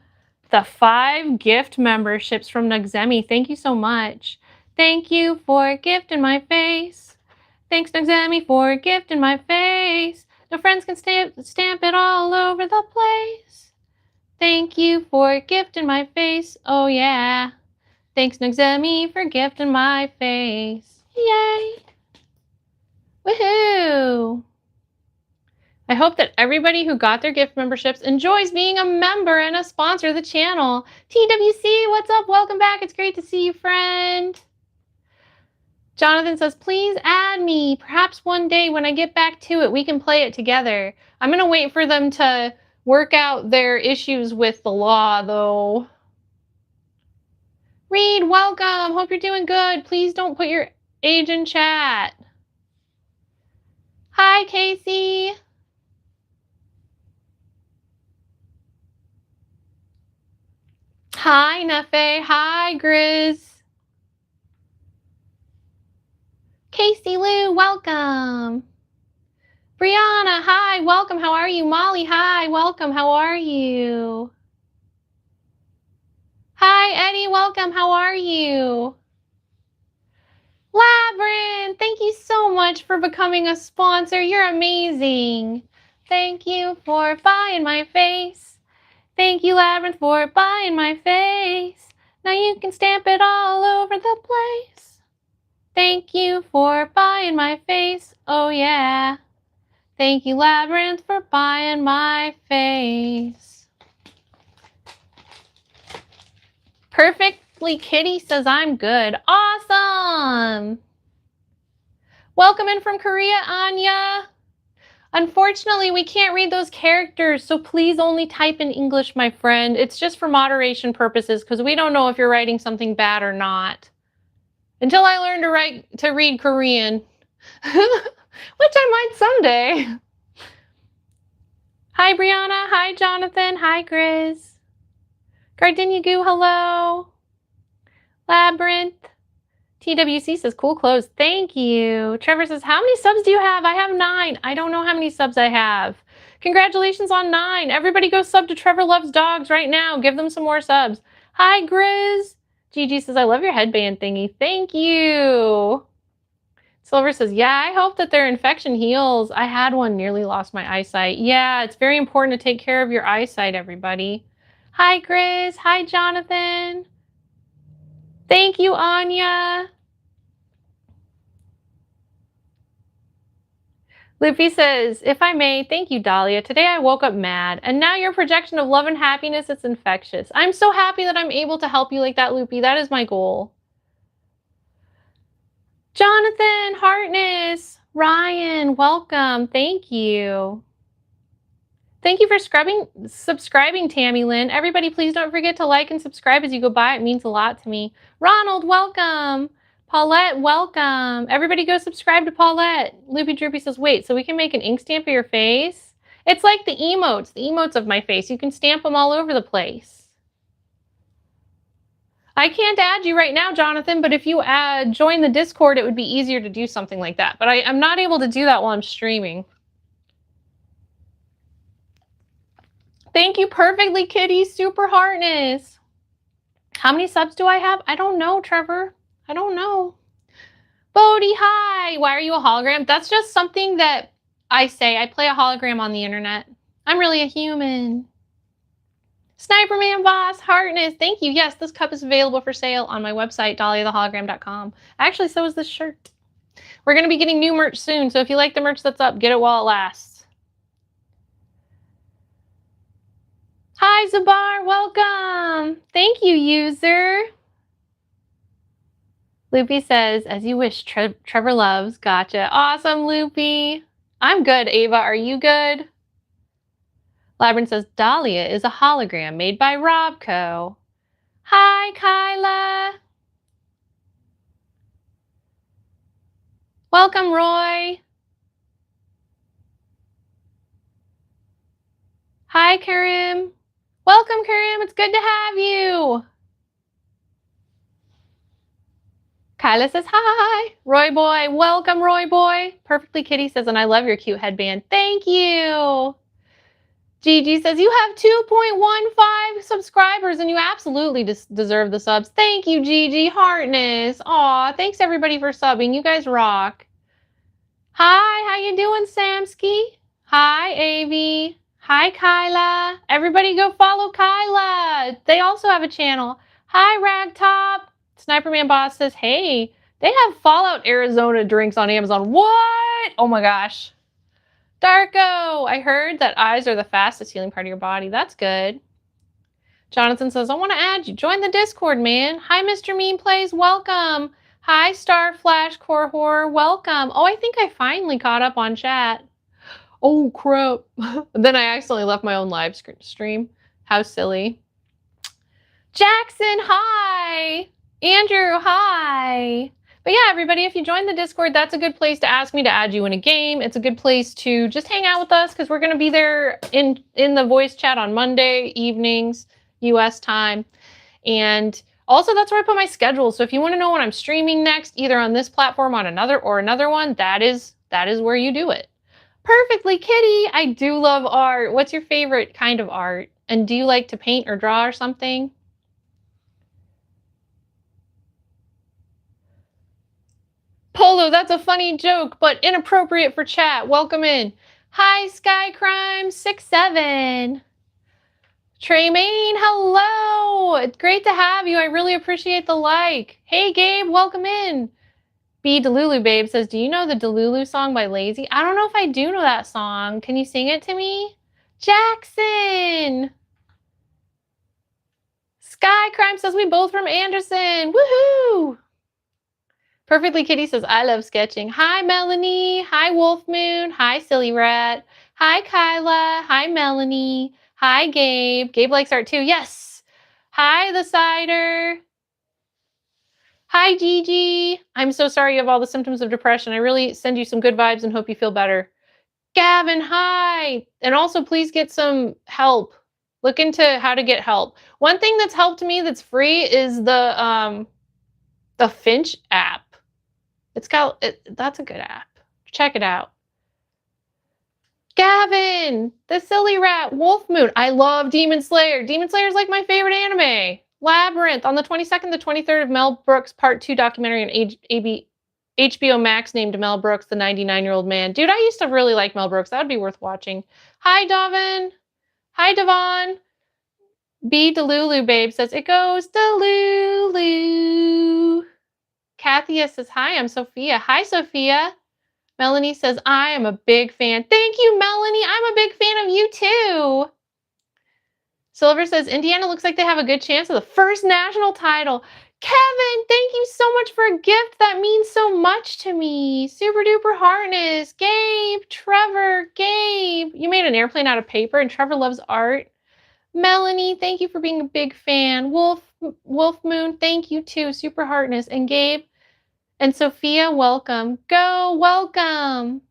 the 5 gift memberships from Nugzemi. Thank you so much. Thank you for gifting my face. Thanks, Nugzemi, for gifting my face. No friends can stamp it all over the place. Thank you for gifting my face. Oh, yeah. Thanks, Nugzemi, for gifting my face. Yay. Woohoo. I hope that everybody who got their gift memberships enjoys being a member and a sponsor of the channel. TWC, what's up? Welcome back. It's great to see you, friend. Jonathan says, please add me. Perhaps one day when I get back to it, we can play it together. I'm going to wait for them to work out their issues with the law, though. Reed, welcome. Hope you're doing good. Please don't put your age in chat. Hi, Casey. Hi, Nefe. Hi, Grizz. Casey Lou, welcome. Brianna, hi, welcome. How are you? Molly, hi, welcome. How are you? Hi, Eddie, welcome. How are you? Labyrinth, thank you so much for becoming a sponsor. You're amazing. Thank you for buying my face. Thank you, Labyrinth, for buying my face. Now you can stamp it all over the place. Thank you for buying my face. Oh, yeah. Thank you, Labyrinth, for buying my face. Perfectly Kitty says I'm good. Awesome. Welcome in from Korea, Anya. Unfortunately, we can't read those characters, so please only type in English, my friend. It's just for moderation purposes because we don't know if you're writing something bad or not. Until I learn to read Korean, which I might someday. Hi, Brianna. Hi, Jonathan. Hi, Grizz. Gardenia Goo, hello. Labyrinth. TWC says, cool clothes. Thank you. Trevor says, how many subs do you have? I have 9. I don't know how many subs I have. Congratulations on 9. Everybody go sub to Trevor Loves Dogs right now. Give them some more subs. Hi, Grizz. Gigi says, I love your headband thingy. Thank you. Silver says, yeah, I hope that their infection heals. I had one, nearly lost my eyesight. Yeah, it's very important to take care of your eyesight, everybody. Hi, Grizz. Hi, Jonathan. Thank you, Anya. Luffy says, if I may, thank you, Dahlia. Today I woke up mad, and now your projection of love and happiness is infectious. I'm so happy that I'm able to help you like that, Luffy. That is my goal. Jonathan, Hartness, Ryan, welcome. Thank you. Thank you for subscribing, Tammy Lynn. Everybody, please don't forget to like and subscribe as you go by. It means a lot to me. Ronald, welcome. Paulette, welcome. Everybody go subscribe to Paulette. Loopy Droopy says, wait, so we can make an ink stamp of your face? It's like the emotes of my face. You can stamp them all over the place. I can't add you right now, Jonathan, but if you join the Discord, it would be easier to do something like that. But I'm not able to do that while I'm streaming. Thank you, Perfectly Kitty, Super Heartness. How many subs do I have? I don't know, Trevor. I don't know. Bodhi, hi. Why are you a hologram? That's just something that I say. I play a hologram on the internet. I'm really a human. Sniperman Boss, Heartness, thank you. Yes, this cup is available for sale on my website, dahliathehologram.com. Actually, so is this shirt. We're going to be getting new merch soon, so if you like the merch that's up, get it while it lasts. Hi, Zabar, welcome. Thank you, user. Loopy says, as you wish, Trevor loves. Gotcha. Awesome, Loopy. I'm good, Ava. Are you good? Labyrinth says, Dahlia is a hologram made by Robco. Hi, Kyla. Welcome, Roy. Hi, Karim. Welcome, Karim. It's good to have you. Kyla says, hi. Roy Boy. Welcome, Roy Boy. Perfectly Kitty says, and I love your cute headband. Thank you. Gigi says, you have 2.15 subscribers and you absolutely deserve the subs. Thank you, Gigi. Heartness. Aw, thanks everybody for subbing. You guys rock. Hi, how you doing, Samsky? Hi, Avi. Hi, Kyla. Everybody go follow Kyla. They also have a channel. Hi, Ragtop. Sniperman Boss says, hey, they have Fallout Arizona drinks on Amazon. What? Oh my gosh. Darko, I heard that eyes are the fastest healing part of your body. That's good. Jonathan says, I want to add you. Join the Discord, man. Hi, Mr. Mean Plays. Welcome. Hi, Star Flash Core Horror. Welcome. Oh, I think I finally caught up on chat. Oh, crap. Then I accidentally left my own live stream. How silly. Jackson, hi. Andrew, hi. But yeah, everybody, if you join the Discord, that's a good place to ask me to add you in a game. It's a good place to just hang out with us because we're going to be there in the voice chat on Monday evenings, US time. And also, that's where I put my schedule. So if you want to know when I'm streaming next, either on this platform, on another one, that is where you do it. Perfectly Kitty, I do love art. What's your favorite kind of art? And do you like to paint or draw or something? Polo, that's a funny joke, but inappropriate for chat. Welcome in. Hi, Skycrime67. Tremaine, hello. It's great to have you. I really appreciate the like. Hey, Gabe, welcome in. B. Delulu Babe says, do you know the Delulu song by Lazy? I don't know if I do know that song. Can you sing it to me? Jackson. Skycrime says, we both from Anderson. Woohoo. Perfectly Kitty says, I love sketching. Hi, Melanie. Hi, Wolf Moon. Hi, Silly Rat. Hi, Kyla. Hi, Melanie. Hi, Gabe. Gabe likes art too. Yes. Hi, The Cider. Hi, Gigi. I'm so sorry you have all the symptoms of depression. I really send you some good vibes and hope you feel better. Gavin, hi. And also, please get some help. Look into how to get help. One thing that's helped me that's free is the Finch app. That's a good app. Check it out. Gavin, the Silly Rat, Wolf Moon. I love Demon Slayer. Demon Slayer is like my favorite anime. Labyrinth on the 22nd, the 23rd of Mel Brooks Part 2 documentary on HBO Max named Mel Brooks, the 99-year-old man. Dude, I used to really like Mel Brooks. That would be worth watching. Hi, Davin. Hi, Devon. B. Delulu Babe says, it goes Delulu. Kathia says, hi, I'm Sophia. Hi, Sophia. Melanie says, I am a big fan. Thank you, Melanie. I'm a big fan of you, too. Silver says, Indiana looks like they have a good chance of the first national title. Kevin, thank you so much for a gift. That means so much to me. Super duper Harness. Gabe, Trevor, Gabe. You made an airplane out of paper, and Trevor loves art. Melanie, thank you for being a big fan. Wolf Moon, thank you, too. Super Heartness. And Gabe and Sophia, welcome. Go, welcome.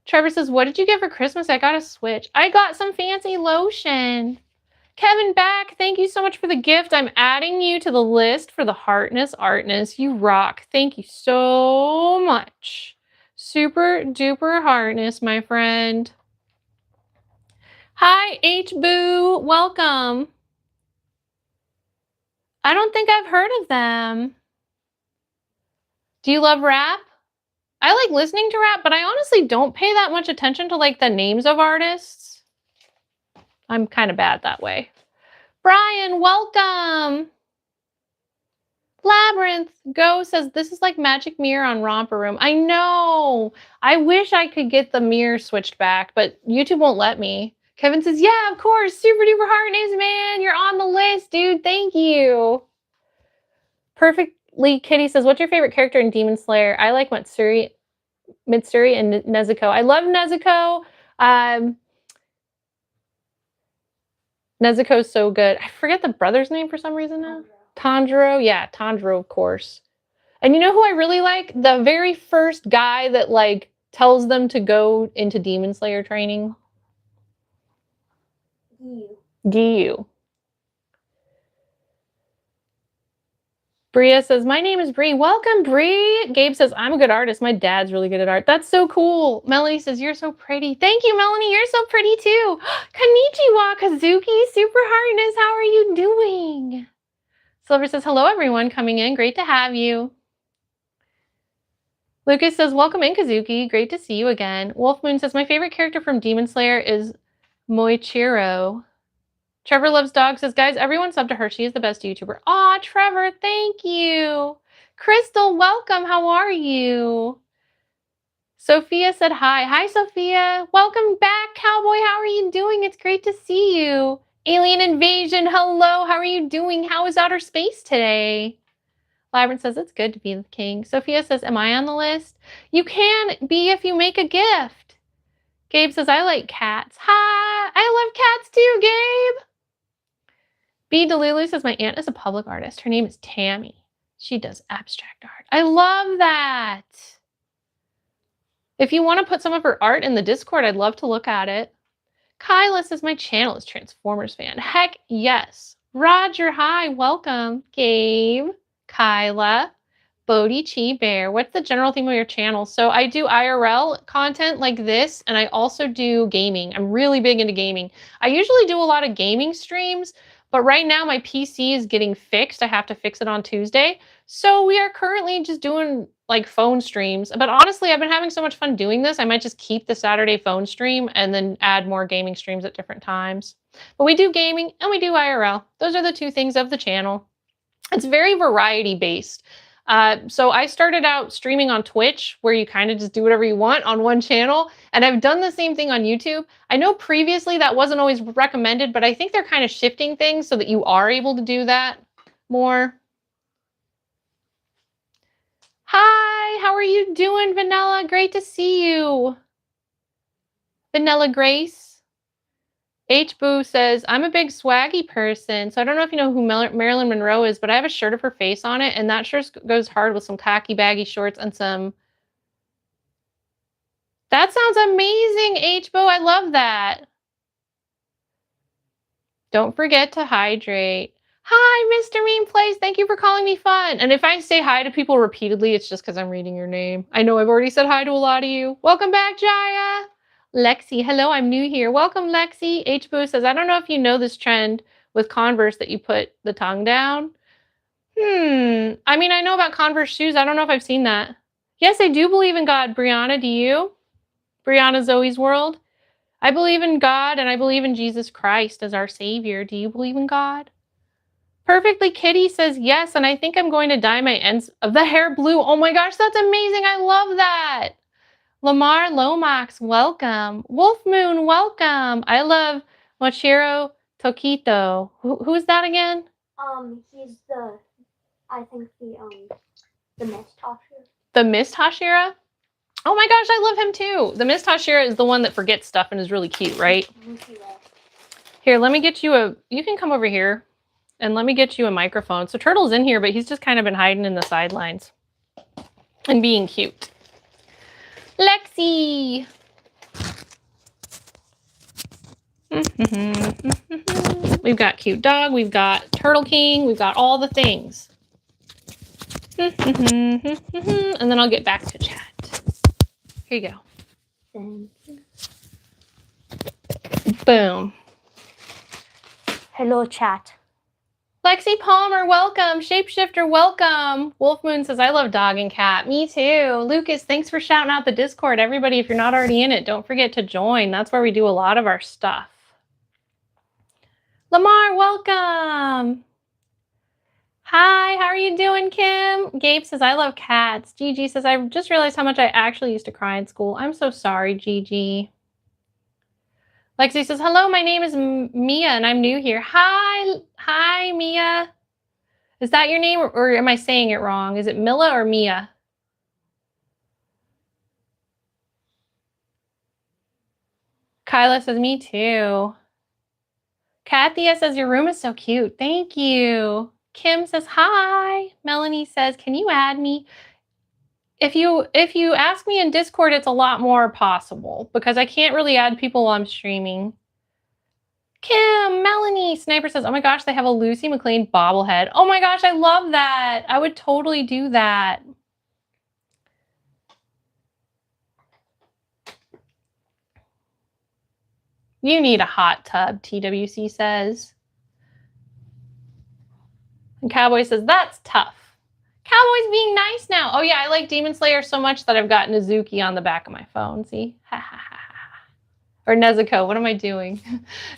Trevor says, what did you get for Christmas? I got a Switch. I got some fancy lotion. Kevin Back, thank you so much for the gift. I'm adding you to the list for the Heartness Artness. You rock. Thank you so much. Super duper Heartness, my friend. Hi, H-Boo. Welcome. I don't think I've heard of them. Do you love rap? I like listening to rap, but I honestly don't pay that much attention to like the names of artists. I'm kind of bad that way. Brian, welcome. Labyrinth Go says this is like Magic Mirror on Romper Room. I know. I wish I could get the mirror switched back, but YouTube won't let me. Kevin says, yeah, of course. Super duper hard news, man. You're on the list, dude. Thank you. Perfectly Kitty says, what's your favorite character in Demon Slayer? I like Mitsuri and Nezuko. I love Nezuko. Nezuko's so good. I forget the brother's name for some reason now. Tanjiro. Yeah, Tanjiro, of course. And you know who I really like? The very first guy that like tells them to go into Demon Slayer training. Giyu. Bria says, my name is Bree. Welcome, Bree. Gabe says, I'm a good artist. My dad's really good at art. That's so cool. Melanie says, you're so pretty. Thank you, Melanie. You're so pretty too. Konnichiwa, Kazuki. Super Hardness. How are you doing? Silver says, hello, everyone coming in. Great to have you. Lucas says, welcome in, Kazuki. Great to see you again. Wolf Moon says, my favorite character from Demon Slayer is Moichiro. Trevor Loves Dog says, guys, everyone sub to her. She is the best YouTuber. Aw, Trevor, thank you. Crystal, welcome. How are you? Sophia said hi. Hi, Sophia. Welcome back, Cowboy. How are you doing? It's great to see you. Alien Invasion, hello. How are you doing? How is outer space today? Labyrinth says, it's good to be the king. Sophia says, am I on the list? You can be if you make a gift. Gabe says, I like cats. Hi, I love cats too, Gabe. B. Delulu says, my aunt is a public artist. Her name is Tammy. She does abstract art. I love that. If you want to put some of her art in the Discord, I'd love to look at it. Kyla says, my channel is Transformers fan. Heck yes. Roger, hi, welcome. Gabe, Kyla, Bodhi Chi Bear. What's the general theme of your channel? So I do IRL content like this, and I also do gaming. I'm really big into gaming. I usually do a lot of gaming streams, but right now my PC is getting fixed. I have to fix it on Tuesday. So we are currently just doing like phone streams. But honestly, I've been having so much fun doing this. I might just keep the Saturday phone stream and then add more gaming streams at different times. But we do gaming and we do IRL. Those are the two things of the channel. It's very variety based. So I started out streaming on Twitch, where you kind of just do whatever you want on one channel. And I've done the same thing on YouTube. I know previously that wasn't always recommended, but I think they're kind of shifting things so that you are able to do that more. Hi, how are you doing, Vanilla? Great to see you. Vanilla Grace. H-Boo says, I'm a big swaggy person, so I don't know if you know who Marilyn Monroe is, but I have a shirt of her face on it, and that shirt goes hard with some khaki baggy shorts and some... That sounds amazing, H-Boo. I love that. Don't forget to hydrate. Hi, Mr. Mean Plays. Thank you for calling me fun. And if I say hi to people repeatedly, it's just because I'm reading your name. I know I've already said hi to a lot of you. Welcome back, Jaya. Lexi, hello, I'm new here. Welcome, Lexi. H-Boo says, I don't know if you know this trend with Converse that you put the tongue down. I mean, I know about Converse shoes. I don't know if I've seen that. Yes, I do believe in God. Brianna, do you? Brianna Zoe's World. I believe in God and I believe in Jesus Christ as our Savior. Do you believe in God? Perfectly Kitty says yes, and I think I'm going to dye my ends of the hair blue. Oh my gosh, that's amazing. I love that. Lamar Lomax, welcome. Wolf Moon, welcome. I love Mochiro Tokito. Who's that again? He's I think the Mist Hashira. The Mist Hashira? Oh my gosh, I love him too. The Mist Hashira is the one that forgets stuff and is really cute, right? Here, let me get you you can come over here and let me get you a microphone. So Turtle's in here, but he's just kind of been hiding in the sidelines and being cute. Lexi! We've got cute dog, we've got Turtle King, we've got all the things. And then I'll get back to chat. Here you go. Thank you. Boom. Hello, chat. Lexi Palmer, welcome. Shapeshifter, welcome. Wolf Moon says, I love dog and cat. Me too. Lucas, thanks for shouting out the Discord. Everybody, if you're not already in it, don't forget to join. That's where we do a lot of our stuff. Lamar, welcome. Hi, how are you doing, Kim? Gabe says, I love cats. Gigi says, I just realized how much I actually used to cry in school. I'm so sorry, Gigi. Lexi says, hello, my name is Mia and I'm new here. Hi, Mia. Is that your name or am I saying it wrong? Is it Milla or Mia? Kyla says, me too. Kathia says, your room is so cute. Thank you. Kim says, hi. Melanie says, can you add me? If you ask me in Discord, it's a lot more possible because I can't really add people while I'm streaming. Kim, Melanie, Sniper says, oh my gosh, they have a Lucy McLean bobblehead. Oh my gosh, I love that. I would totally do that. You need a hot tub, TWC says. And Cowboy says, that's tough. Cowboy's being nice now. Oh yeah, I like Demon Slayer so much that I've got Nezuki on the back of my phone. See? Ha ha ha ha. Or Nezuko. What am I doing?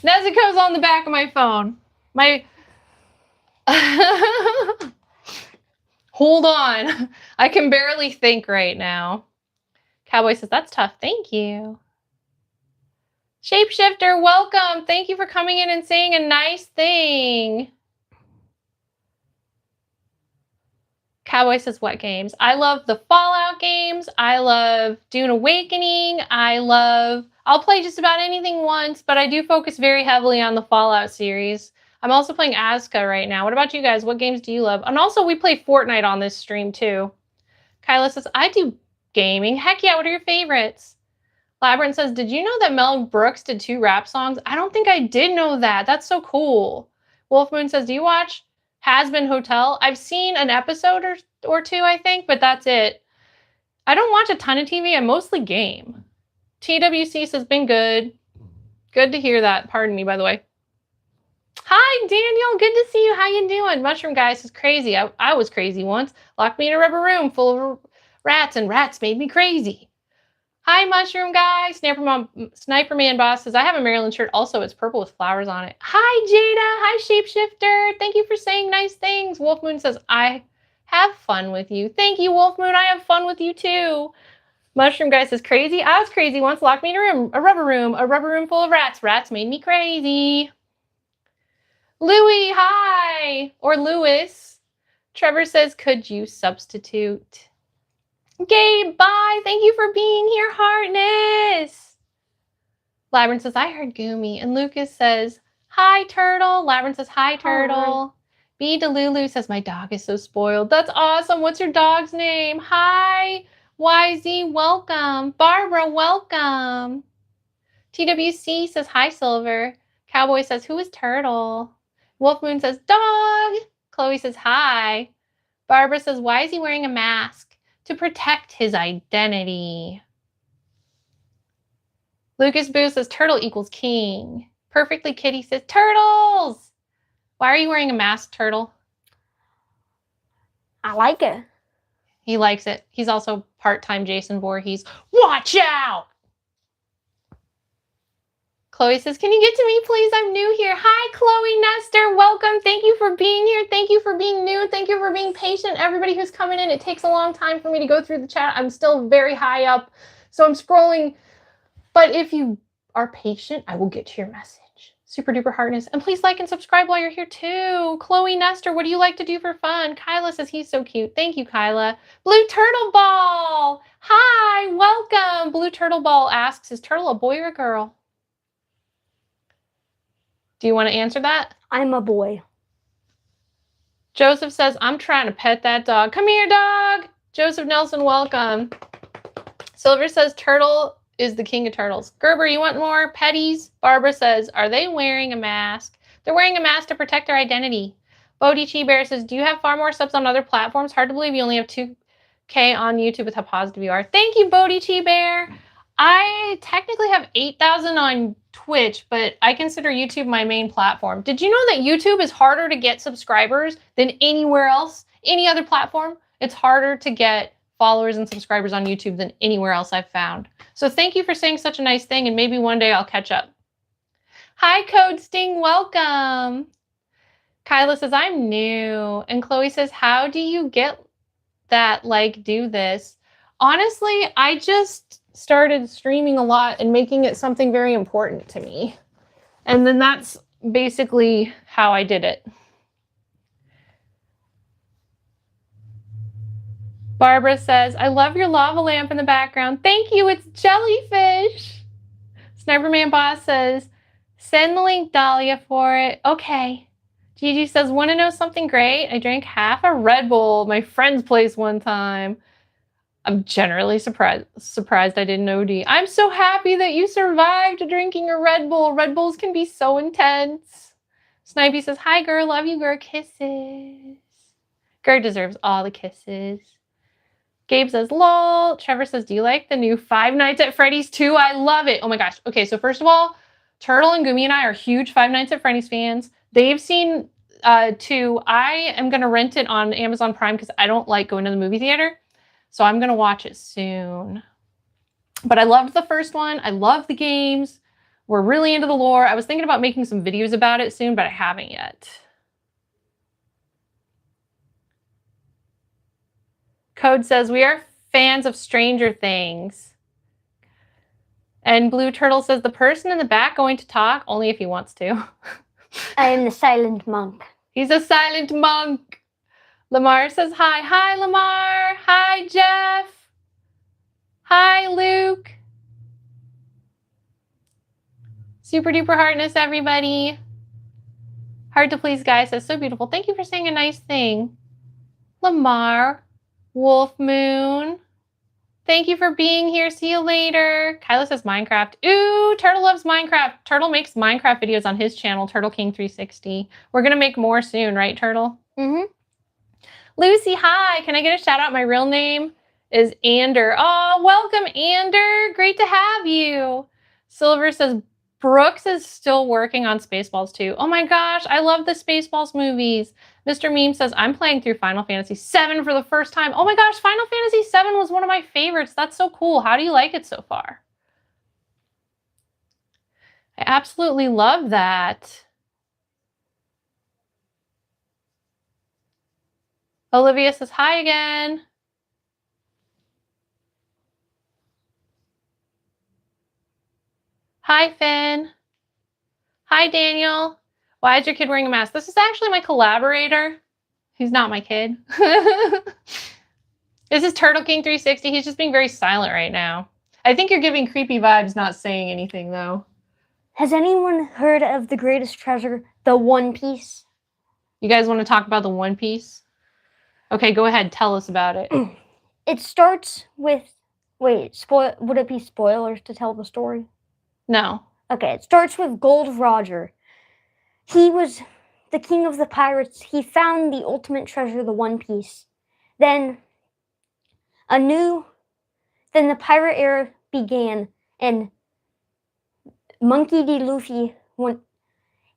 Nezuko's on the back of my phone. Hold on. I can barely think right now. Cowboy says, that's tough. Thank you. Shapeshifter, welcome. Thank you for coming in and saying a nice thing. Cowboy says, what games? I love the Fallout games. I love Dune Awakening. I'll play just about anything once, but I do focus very heavily on the Fallout series. I'm also playing Azka right now. What about you guys? What games do you love? And also, we play Fortnite on this stream, too. Kyla says, I do gaming. Heck yeah, what are your favorites? Labyrinth says, did you know that Mel Brooks did 2 rap songs? I don't think I did know that. That's so cool. Wolf Moon says, do you watch Has Been Hotel? I've seen an episode or 2, I think, but that's it. I don't watch a ton of TV. I mostly game. TWC says, been good. Good to hear that. Pardon me, by the way. Hi, Daniel. Good to see you. How you doing? Mushroom Guy says, crazy. I was crazy once. Locked me in a rubber room full of rats, and rats made me crazy. Hi, Mushroom Guy. Sniper Man Boss says, I have a Maryland shirt. Also, it's purple with flowers on it. Hi, Jada. Hi, Shapeshifter. Thank you for saying nice things. Wolf Moon says, I have fun with you. Thank you, Wolf Moon. I have fun with you, too. Mushroom Guy says, crazy. I was crazy once. Locked me in a rubber room full of rats. Rats made me crazy. Louie, hi. Or Lewis. Trevor says, could you substitute? Gabe, bye. Thank you for being here, Heartness. Labyrinth says, I heard Goomy. And Lucas says, hi, Turtle. Labyrinth says, hi, Turtle. B. Delulu says, my dog is so spoiled. That's awesome. What's your dog's name? Hi, YZ, welcome. Barbara, welcome. TWC says, hi, Silver. Cowboy says, who is Turtle? Wolf Moon says, dog. Chloe says, hi. Barbara says, why is he wearing a mask? To protect his identity. Lucas Boo says, turtle equals king. Perfectly Kitty says, turtles! Why are you wearing a mask, Turtle? I like it. He likes it. He's also part-time Jason Voorhees. Watch out! Chloe says, can you get to me, please? I'm new here. Hi, Chloe Nestor. Welcome. Thank you for being here. Thank you for being new. Thank you for being patient. Everybody who's coming in, it takes a long time for me to go through the chat. I'm still very high up, so I'm scrolling. But if you are patient, I will get to your message. Super duper Heartness. And please like and subscribe while you're here too. Chloe Nestor, what do you like to do for fun? Kyla says he's so cute. Thank you, Kyla. Blue Turtle Ball. Hi, welcome. Blue Turtle Ball asks, is Turtle a boy or a girl? Do you want to answer that? I'm a boy. Joseph says, I'm trying to pet that dog. Come here, dog. Joseph Nelson, welcome. Silver says, Turtle is the king of turtles. Gerber, you want more petties? Barbara says, are they wearing a mask? They're wearing a mask to protect their identity. Bodhi Chi Bear says, do you have far more subs on other platforms? Hard to believe you only have 2K on YouTube with how positive you are. Thank you, Bodhi Chi Bear. I technically have 8,000 on Twitch, but I consider YouTube my main platform. Did you know that YouTube is harder to get subscribers than anywhere else, any other platform? It's harder to get followers and subscribers on YouTube than anywhere else I've found. So thank you for saying such a nice thing, and maybe one day I'll catch up. Hi, Code Sting, welcome. Kyla says, I'm new. And Chloe says, how do you get that, like, do this? Honestly, I just started streaming a lot and making it something very important to me. And then that's basically how I did it. Barbara says, I love your lava lamp in the background. Thank you, it's jellyfish. Sniperman Boss says, send the link, Dahlia, for it. Okay. Gigi says, want to know something great? I drank half a Red Bull at my friend's place one time. I'm generally surprised I didn't OD. I'm so happy that you survived drinking a Red Bull. Red Bulls can be so intense. Snipey says, hi, girl. Love you, girl. Kisses. Girl deserves all the kisses. Gabe says, lol. Trevor says, do you like the new Five Nights at Freddy's 2? I love it. Oh my gosh. Okay, so first of all, Turtle and Gumi and I are huge Five Nights at Freddy's fans. They've seen 2. I am going to rent it on Amazon Prime because I don't like going to the movie theater. So I'm going to watch it soon. But I loved the first one. I love the games. We're really into the lore. I was thinking about making some videos about it soon, but I haven't yet. Code says, we are fans of Stranger Things. And Blue Turtle says, the person in the back going to talk? Only if he wants to. I am the silent monk. He's a silent monk. Lamar says, hi. Hi, Lamar. Hi, Jeff. Hi, Luke. Super duper heartness, everybody. Hard to please, guys. That's so beautiful. Thank you for saying a nice thing. Lamar. Wolf Moon. Thank you for being here. See you later. Kyla says Minecraft. Ooh, Turtle loves Minecraft. Turtle makes Minecraft videos on his channel, Turtle King 360. We're going to make more soon, right, Turtle? Mm-hmm. Lucy, hi. Can I get a shout out? My real name is Ander. Oh, welcome, Ander. Great to have you. Silver says, Brooks is still working on Spaceballs too. Oh my gosh, I love the Spaceballs movies. Mr. Meme says, I'm playing through Final Fantasy VII for the first time. Oh my gosh, Final Fantasy VII was one of my favorites. That's so cool. How do you like it so far? I absolutely love that. Olivia says, hi again. Hi, Finn. Hi, Daniel. Why is your kid wearing a mask? This is actually my collaborator. He's not my kid. This is Turtle King 360. He's just being very silent right now. I think you're giving creepy vibes not saying anything, though. Has anyone heard of the greatest treasure, the One Piece? You guys want to talk about the One Piece? Okay, go ahead. Tell us about it. It starts with... Wait, would it be spoilers to tell the story? No. Okay, it starts with Gold Roger. He was the king of the pirates. He found the ultimate treasure, the One Piece. Then the pirate era began, and Monkey D. Luffy,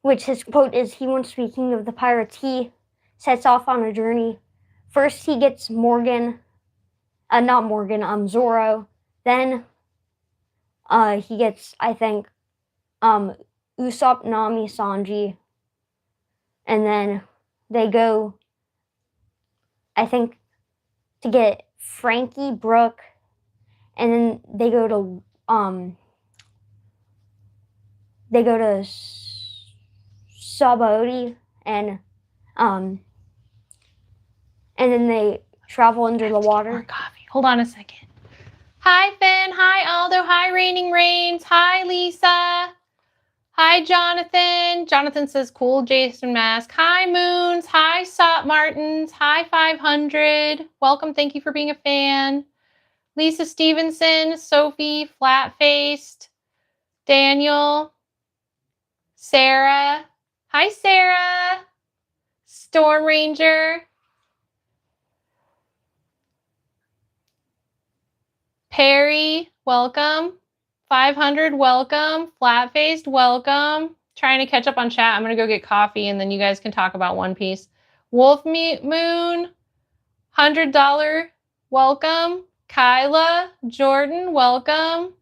which his quote is, he wants to be king of the pirates, he sets off on a journey. First, he gets Zoro. Then, he gets, I think, Usopp, Nami, Sanji. And then they go, I think, to get Frankie, Brooke. And then they go to, Sabaody, and then they travel under the water. More coffee. Hold on a second. Hi, Finn. Hi, Aldo. Hi, Raining Rains. Hi, Lisa. Hi, Jonathan. Jonathan says, cool Jason mask. Hi, Moons. Hi, Sop Martins. Hi, 500. Welcome. Thank you for being a fan. Lisa Stevenson. Sophie. Flat-Faced. Daniel. Sarah. Hi, Sarah. Storm Ranger. Perry. Welcome. 500, welcome. Flat-faced, welcome. Trying to catch up on chat. I'm going to go get coffee, and then you guys can talk about One Piece. Wolf Moon, $100, welcome. Kyla, Jordan, welcome.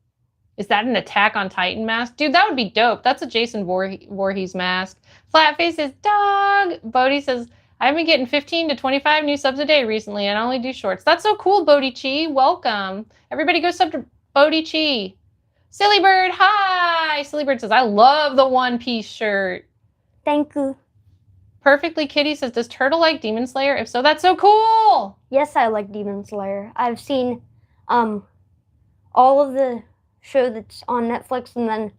Is that an Attack on Titan mask? Dude, that would be dope. That's a Jason Voorhees mask. Flatface says, dog. Bodhi says, I've been getting 15 to 25 new subs a day recently, and I only do shorts. That's so cool, Bodhi Chi. Welcome. Everybody go sub to Bodhi Chi. Silly Bird, hi. Silly Bird says, I love the One Piece shirt. Thank you. Perfectly Kitty says, does Turtle like Demon Slayer? If so, that's so cool. Yes, I like Demon Slayer. I've seen all of the show that's on Netflix, and then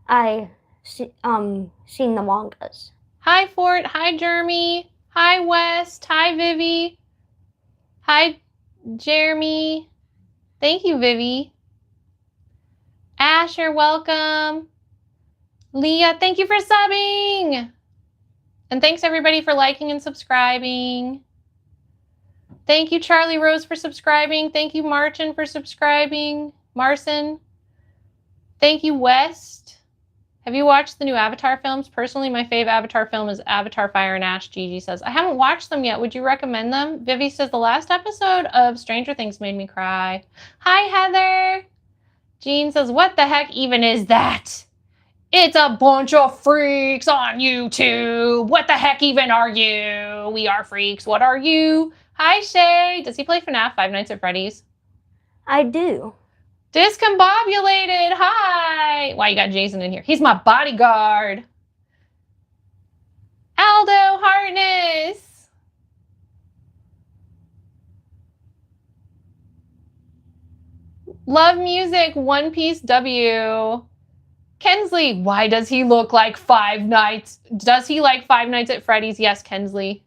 I seen the mangas. Hi Fort, hi Jeremy, hi West, hi Vivi, hi Jeremy. Thank you, Vivi. Asher, welcome. Leah, thank you for subbing. And thanks everybody for liking and subscribing. Thank you, Charlie Rose, for subscribing. Thank you, Martin, for subscribing. Marcin. Thank you, West. Have you watched the new Avatar films? Personally, my fave Avatar film is Avatar Fire and Ash. Gigi says, I haven't watched them yet. Would you recommend them? Vivi says, the last episode of Stranger Things made me cry. Hi, Heather. Jean says, what the heck even is that? It's a bunch of freaks on YouTube. What the heck even are you? We are freaks. What are you? Hi, Shay. Does he play FNAF Five Nights at Freddy's? I do. Discombobulated. Hi. Why you got Jason in here? He's my bodyguard. Aldo Hartness. Love music. One Piece W. Kensley. Why does he look like Five Nights? Does he like Five Nights at Freddy's? Yes, Kensley.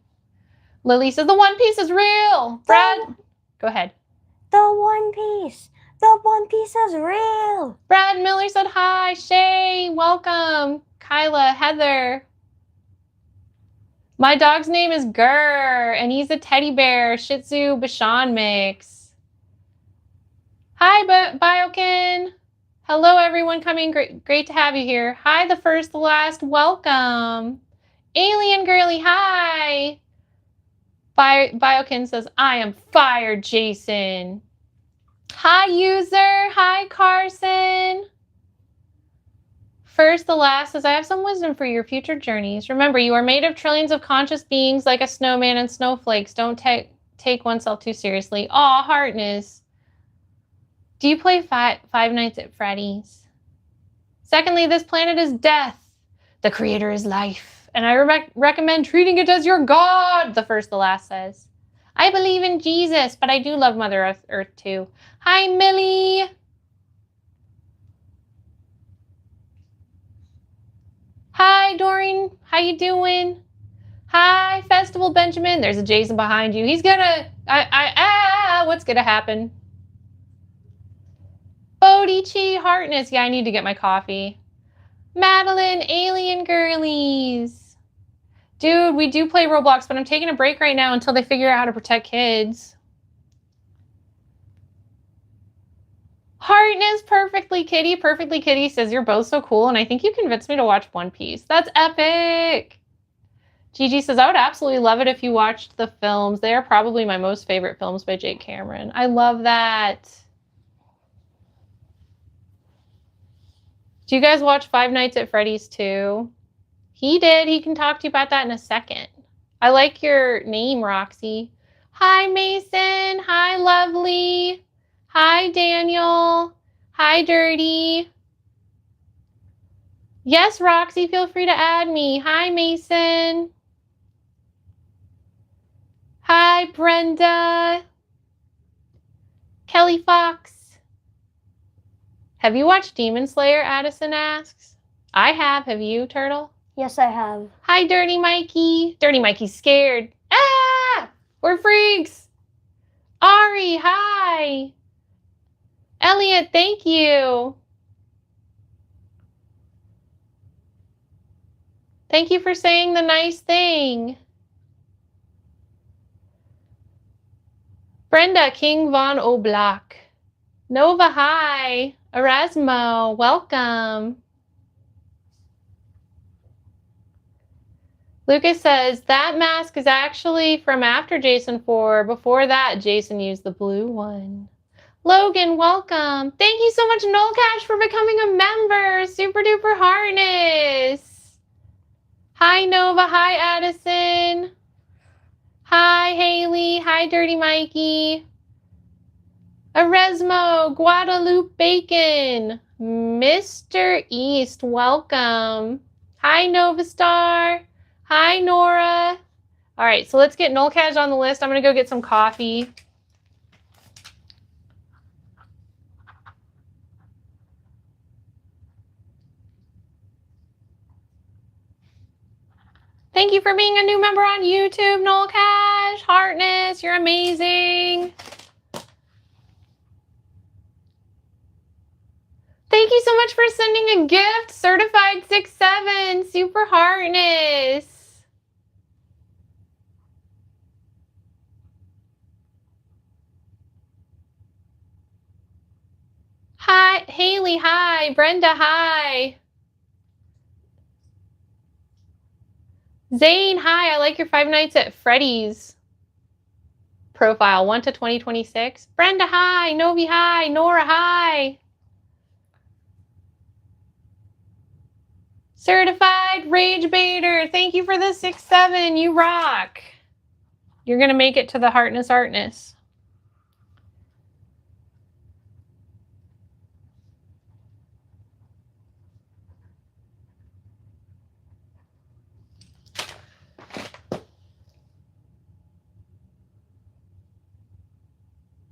Lily says the One Piece is real. Brad, go ahead. The One Piece. The One Piece is real. Brad Miller said hi. Shay, welcome. Kyla, Heather. My dog's name is Gurr, and he's a teddy bear Shih Tzu Bashan mix. Hi, Biokin. Hello, everyone coming. Great to have you here. Hi, the first, the last. Welcome. Alien Girly, hi. Biokin says, I am fired, Jason. Hi, user. Hi, Carson. First, the last says, I have some wisdom for your future journeys. Remember, you are made of trillions of conscious beings like a snowman and snowflakes. Don't take oneself too seriously. Aw, Hartness. Do you play Five Nights at Freddy's? Secondly, this planet is death. The creator is life. And I recommend treating it as your God, the first, the last says. I believe in Jesus, but I do love Mother Earth too. Hi, Millie. Hi, Doreen. How you doing? Hi, Festival Benjamin. There's a Jason behind you. He's gonna... what's gonna happen? Bodhi Hartness. Yeah, I need to get my coffee. Madeline, Alien Girlies. Dude, we do play Roblox, but I'm taking a break right now until they figure out how to protect kids. Hartness, Perfectly Kitty says, you're both so cool, and I think you convinced me to watch One Piece. That's epic. Gigi says, I would absolutely love it if you watched the films. They are probably my most favorite films by Jake Cameron. I love that. Do you guys watch Five Nights at Freddy's too? He did. He can talk to you about that in a second. I like your name, Roxy. Hi, Mason. Hi, Lovely. Hi, Daniel. Hi, Dirty. Yes, Roxy, feel free to add me. Hi, Mason. Hi, Brenda. Kelly Fox. Have you watched Demon Slayer, Addison asks? I have. Have you, Turtle? Yes, I have. Hi, Dirty Mikey. Dirty Mikey's scared. Ah! We're freaks. Ari, hi. Elliot, thank you. Thank you for saying the nice thing. Brenda, King Von Oblak. Nova, hi. Erasmo, welcome. Lucas says, that mask is actually from after Jason 4. Before that, Jason used the blue one. Logan, welcome. Thank you so much, Noel Cash, for becoming a member. Super duper harness. Hi, Nova. Hi, Addison. Hi, Haley. Hi, Dirty Mikey. Erasmo, Guadalupe Bacon. Mr. East, welcome. Hi, Nova Star. Hi, Nora. All right, so let's get Noel Cash on the list. I'm going to go get some coffee. Thank you for being a new member on YouTube, Noel Cash. Hartness, you're amazing. Thank you so much for sending a gift. Certified 6'7", Super Hartness. Hi, Haley, hi. Brenda, hi. Zane, hi. I like your Five Nights at Freddy's profile. 1 to 2026. Brenda, hi. Novi, hi. Nora, hi. Certified Rage Baiter. Thank you for the 6'7". You rock. You're going to make it to the Hartness.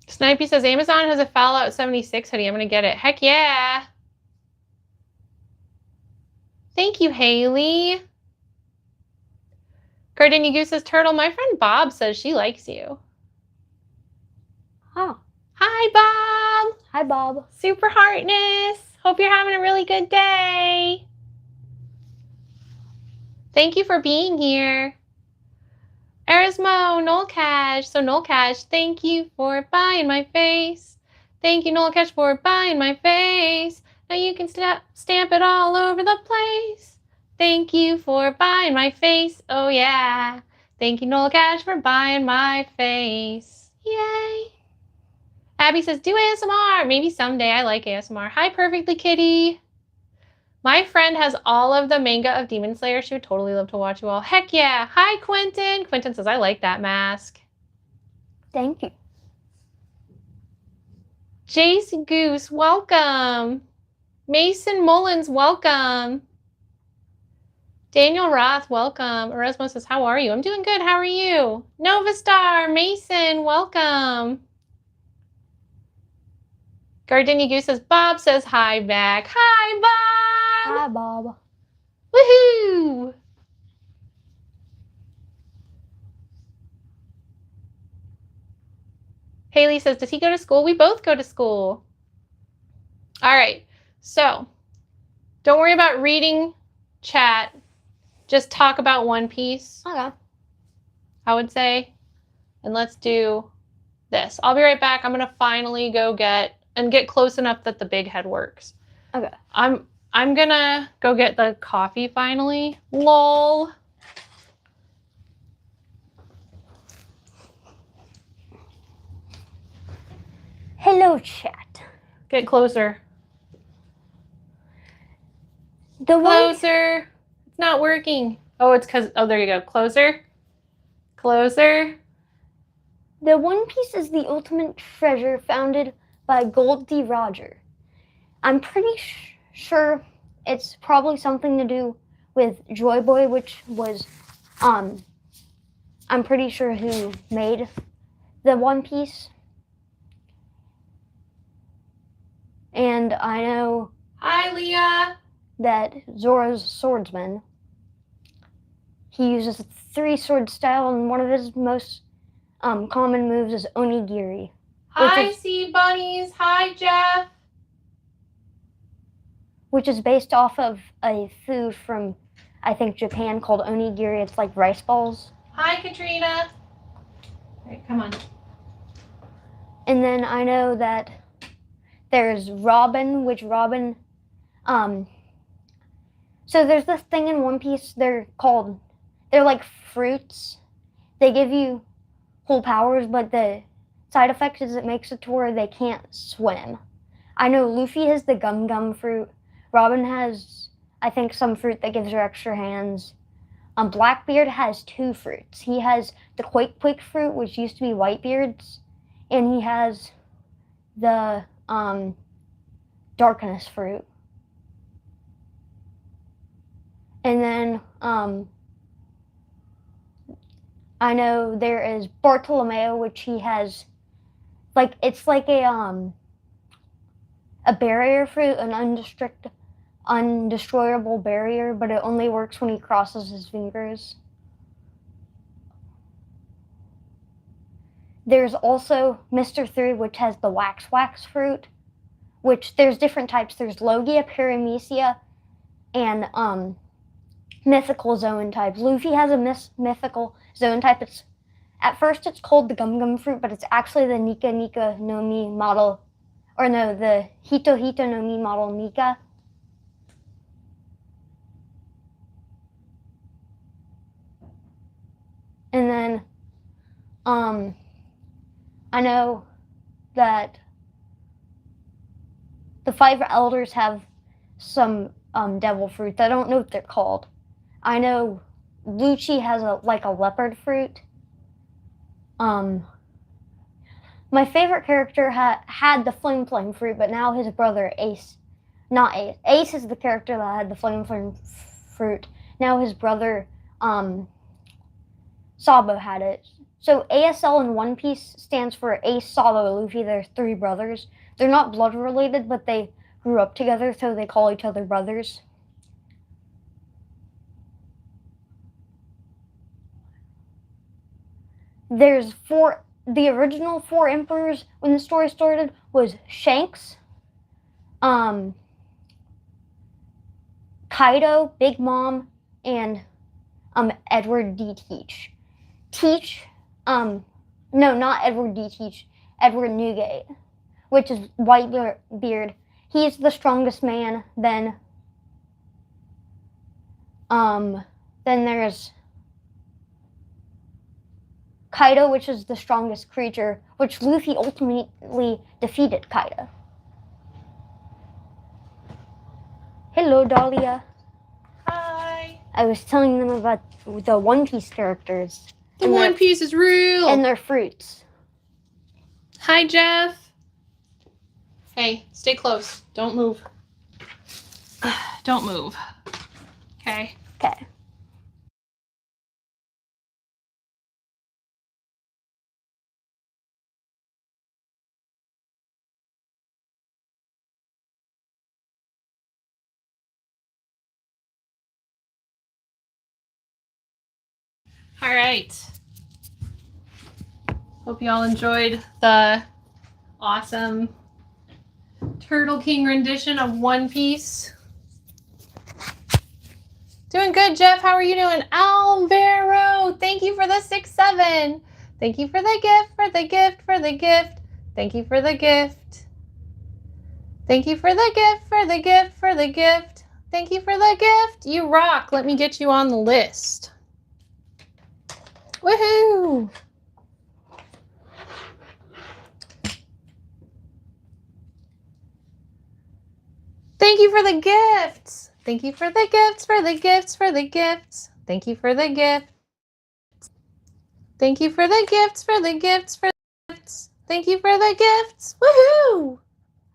Snipey says, Amazon has a Fallout 76 hoodie. I'm going to get it. Heck yeah. Thank you, Haley. Gardenia Goose says, Turtle, my friend Bob says she likes you. Oh. Hi, Bob. Hi, Bob. Super Hartness. Hope you're having a really good day. Thank you for being here. Erasmo, Noel Cash. So Noel Cash, thank you for buying my face. Thank you, Noel Cash, for buying my face. Now you can stamp it all over the place. Thank you for buying my face. Oh yeah. Thank you, Noel Cash, for buying my face. Yay. Abby says, do ASMR. Maybe someday. I like ASMR. Hi, Perfectly Kitty. My friend has all of the manga of Demon Slayer. She would totally love to watch you all. Heck yeah. Hi, Quentin. Quentin says, I like that mask. Thank you. Jace Goose, welcome. Mason Mullins, welcome. Daniel Roth, welcome. Erasmus says, how are you? I'm doing good. How are you? Nova Star, Mason, welcome. Gardenia Goose says, Bob says hi back. Hi, Bob. Hi, Bob. Woohoo! Haley says, does he go to school? We both go to school. All right, so don't worry about reading chat. Just talk about One Piece. Okay. I would say. And let's do this. I'll be right back. I'm gonna finally go get close enough that the big head works. Okay. I'm gonna go get the coffee finally. Lol. Hello, chat. Get closer. Closer. It's not working. Oh, it's because, oh, there you go. Closer. Closer. The One Piece is the ultimate treasure founded by Goldie Roger. I'm pretty sure it's probably something to do with Joy Boy, which was, I'm pretty sure who made the One Piece. And I know. Hi, Leah. That Zoro's swordsman. He uses a 3-sword style, and one of his most common moves is onigiri. Hi, Sea Bunnies. Hi, Jeff. Which is based off of a food from, I think, Japan called onigiri. It's like rice balls. Hi, Katrina. All right, come on. And then I know that There's Robin, which Robin, so there's this thing in One Piece, they're like fruits. They give you whole powers, but the side effect is it makes it to where they can't swim. I know Luffy has the Gum Gum fruit. Robin has, I think, some fruit that gives her extra hands. Blackbeard has 2 fruits. He has the Quake Quake fruit, which used to be Whitebeard's, and he has the Darkness fruit. And then I know there is Bartolomeo, which he has, like, it's like a barrier fruit, an undestroyable barrier, but it only works when he crosses his fingers. There's also Mr. 3, which has the Wax fruit, which there's different types. There's Logia, Paramecia, and mythical zone type. Luffy has a mythical zone type. At first it's called the Gum Gum fruit, but it's actually the Nika Nika no Mi model, or no, the Hito Hito no Mi model Nika. And then I know that the 5 elders have some devil fruits. I don't know what they're called. I know Lucci has a leopard fruit. My favorite character had the flame fruit, but now his brother Ace, not Ace. Ace is the character that had the flame fruit. Now his brother Sabo had it. So ASL in One Piece stands for Ace, Sabo, Luffy. They're 3 brothers. They're not blood related, but they grew up together, so they call each other brothers. There's the original 4 emperors when the story started was Shanks, Kaido, Big Mom, and Edward D. Teach. No, not Edward D. Teach, Edward Newgate, which is Whitebeard. He's the strongest man. Then there's Kaido, which is the strongest creature, which Luffy ultimately defeated Kaido. Hello, Dahlia. Hi. I was telling them about the One Piece characters. The One Piece is real. And their fruits. Hi, Jeff. Hey, stay close. Don't move. Don't move. Okay. Okay. All right. Hope you all enjoyed the awesome Turtle King rendition of One Piece. Doing good, Jeff. How are you doing? Alvaro, thank you for the 6-7. Thank you for the gift, for the gift, for the gift. Thank you for the gift. Thank you for the gift, for the gift, for the gift. Thank you for the gift. You rock. Let me get you on the list. Woohoo! Thank you for the gifts. Thank you for the gifts, for the gifts, for the gifts. Thank you for the gifts. Thank you for the gifts, for the gifts, for the gifts. Thank you for the gifts. Woohoo!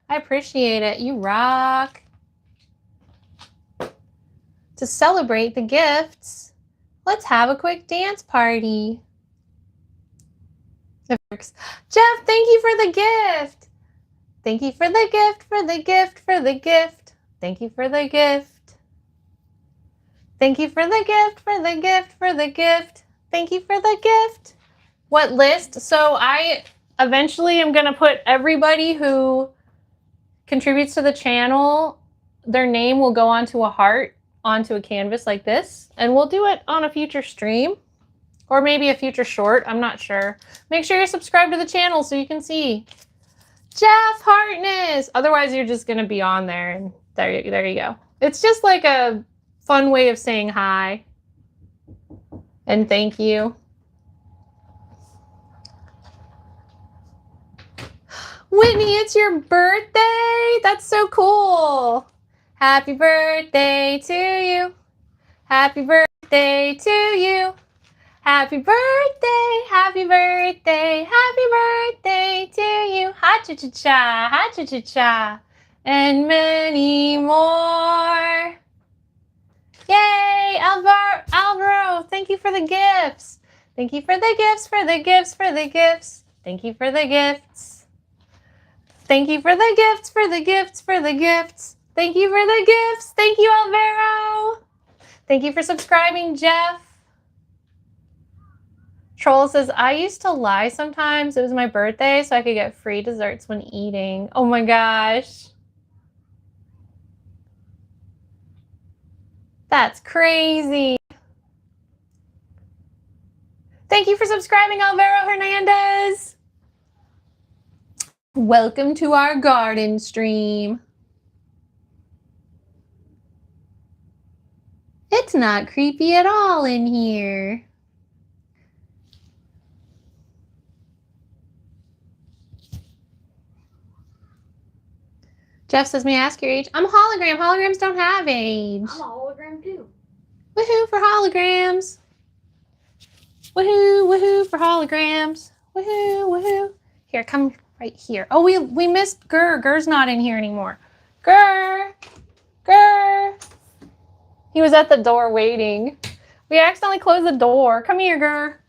I appreciate it. You rock. To celebrate the gifts, let's have a quick dance party. It works. Jeff, thank you for the gift. Thank you for the gift, for the gift, for the gift. Thank you for the gift. Thank you for the gift, for the gift, for the gift. Thank you for the gift. What list? So I eventually am going to put everybody who contributes to the channel, their name will go onto a heart, onto a canvas like this, and we'll do it on a future stream or maybe a future short. I'm not sure. Make sure you're subscribed to the channel so you can see. Jeff Hartness. Otherwise, you're just going to be on there. And there you go. It's just like a fun way of saying hi. And thank you. Whitney, it's your birthday. That's so cool. Happy birthday to you. Happy birthday to you. Happy birthday, happy birthday, happy birthday to you. Ha-cha-cha-cha, ha-cha-cha-cha, and many more. Yay, Alvaro, thank you for the gifts. Thank you for the gifts, for the gifts, for the gifts. Thank you for the gifts. Thank you for the gifts, for the gifts, for the gifts. Thank you for the gifts. Thank you, Alvaro. Thank you for subscribing, Jeff. Troll says, I used to lie sometimes. It was my birthday, so I could get free desserts when eating. Oh my gosh. That's crazy. Thank you for subscribing, Alvaro Hernandez. Welcome to our garden stream. It's not creepy at all in here. Jeff says, may I ask your age? I'm a hologram. Holograms don't have age. I'm a hologram too. Woohoo for holograms. Woohoo, woohoo for holograms. Woohoo, woohoo. Here, come right here. Oh, we missed Gur. Gur's not in here anymore. Gur. Gur. He was at the door waiting. We accidentally closed the door. Come here, Gur.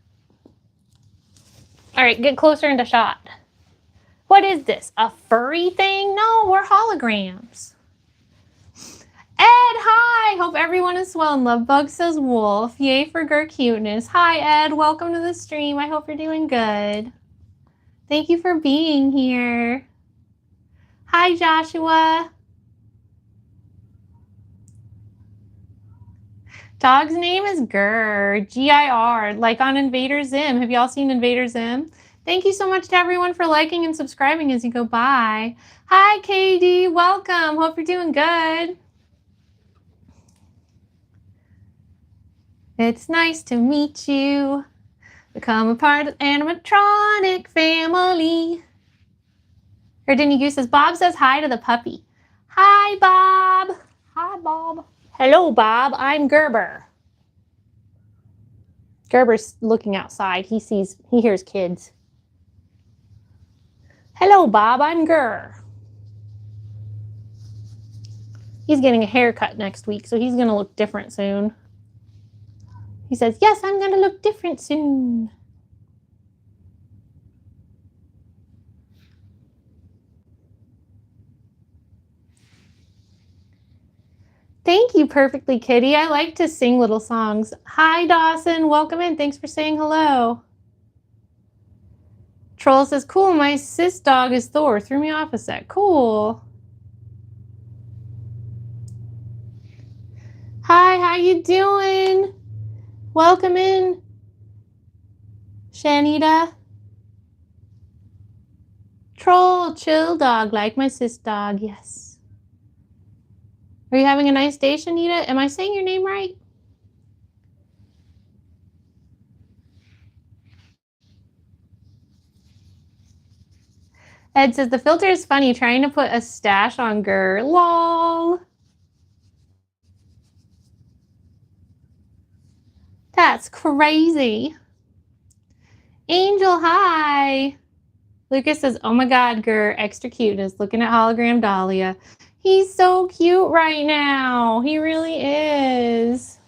All right, get closer into shot. What is this? A furry thing? No, we're holograms. Ed, hi! Hope everyone is well. And Lovebug says wolf. Yay for Gur cuteness. Hi, Ed. Welcome to the stream. I hope you're doing good. Thank you for being here. Hi, Joshua. Dog's name is Gur. G-I-R, like on Invader Zim. Have y'all seen Invader Zim? Thank you so much to everyone for liking and subscribing as you go by. Hi, Katie. Welcome. Hope you're doing good. It's nice to meet you. Become a part of the animatronic family. Gardini Goose says, Bob says hi to the puppy. Hi, Bob. Hi, Bob. Hello, Bob. I'm Gerber. Gerber's looking outside. He hears kids. Hello, Bob. I'm Gur. He's getting a haircut next week, so he's going to look different soon. He says, yes, I'm going to look different soon. Thank you, Perfectly Kitty. I like to sing little songs. Hi, Dawson. Welcome in. Thanks for saying hello. Troll says, cool, my sis dog is Thor. Threw me off a sec. Cool. Hi, how you doing? Welcome in, Shanita. Troll, chill dog, like my sis dog, yes. Are you having a nice day, Shanita? Am I saying your name right? Ed says, the filter is funny, trying to put a stash on Gur. Lol. That's crazy. Angel, hi. Lucas says, oh my God, Gur, extra cuteness. Looking at hologram Dahlia. He's so cute right now. He really is.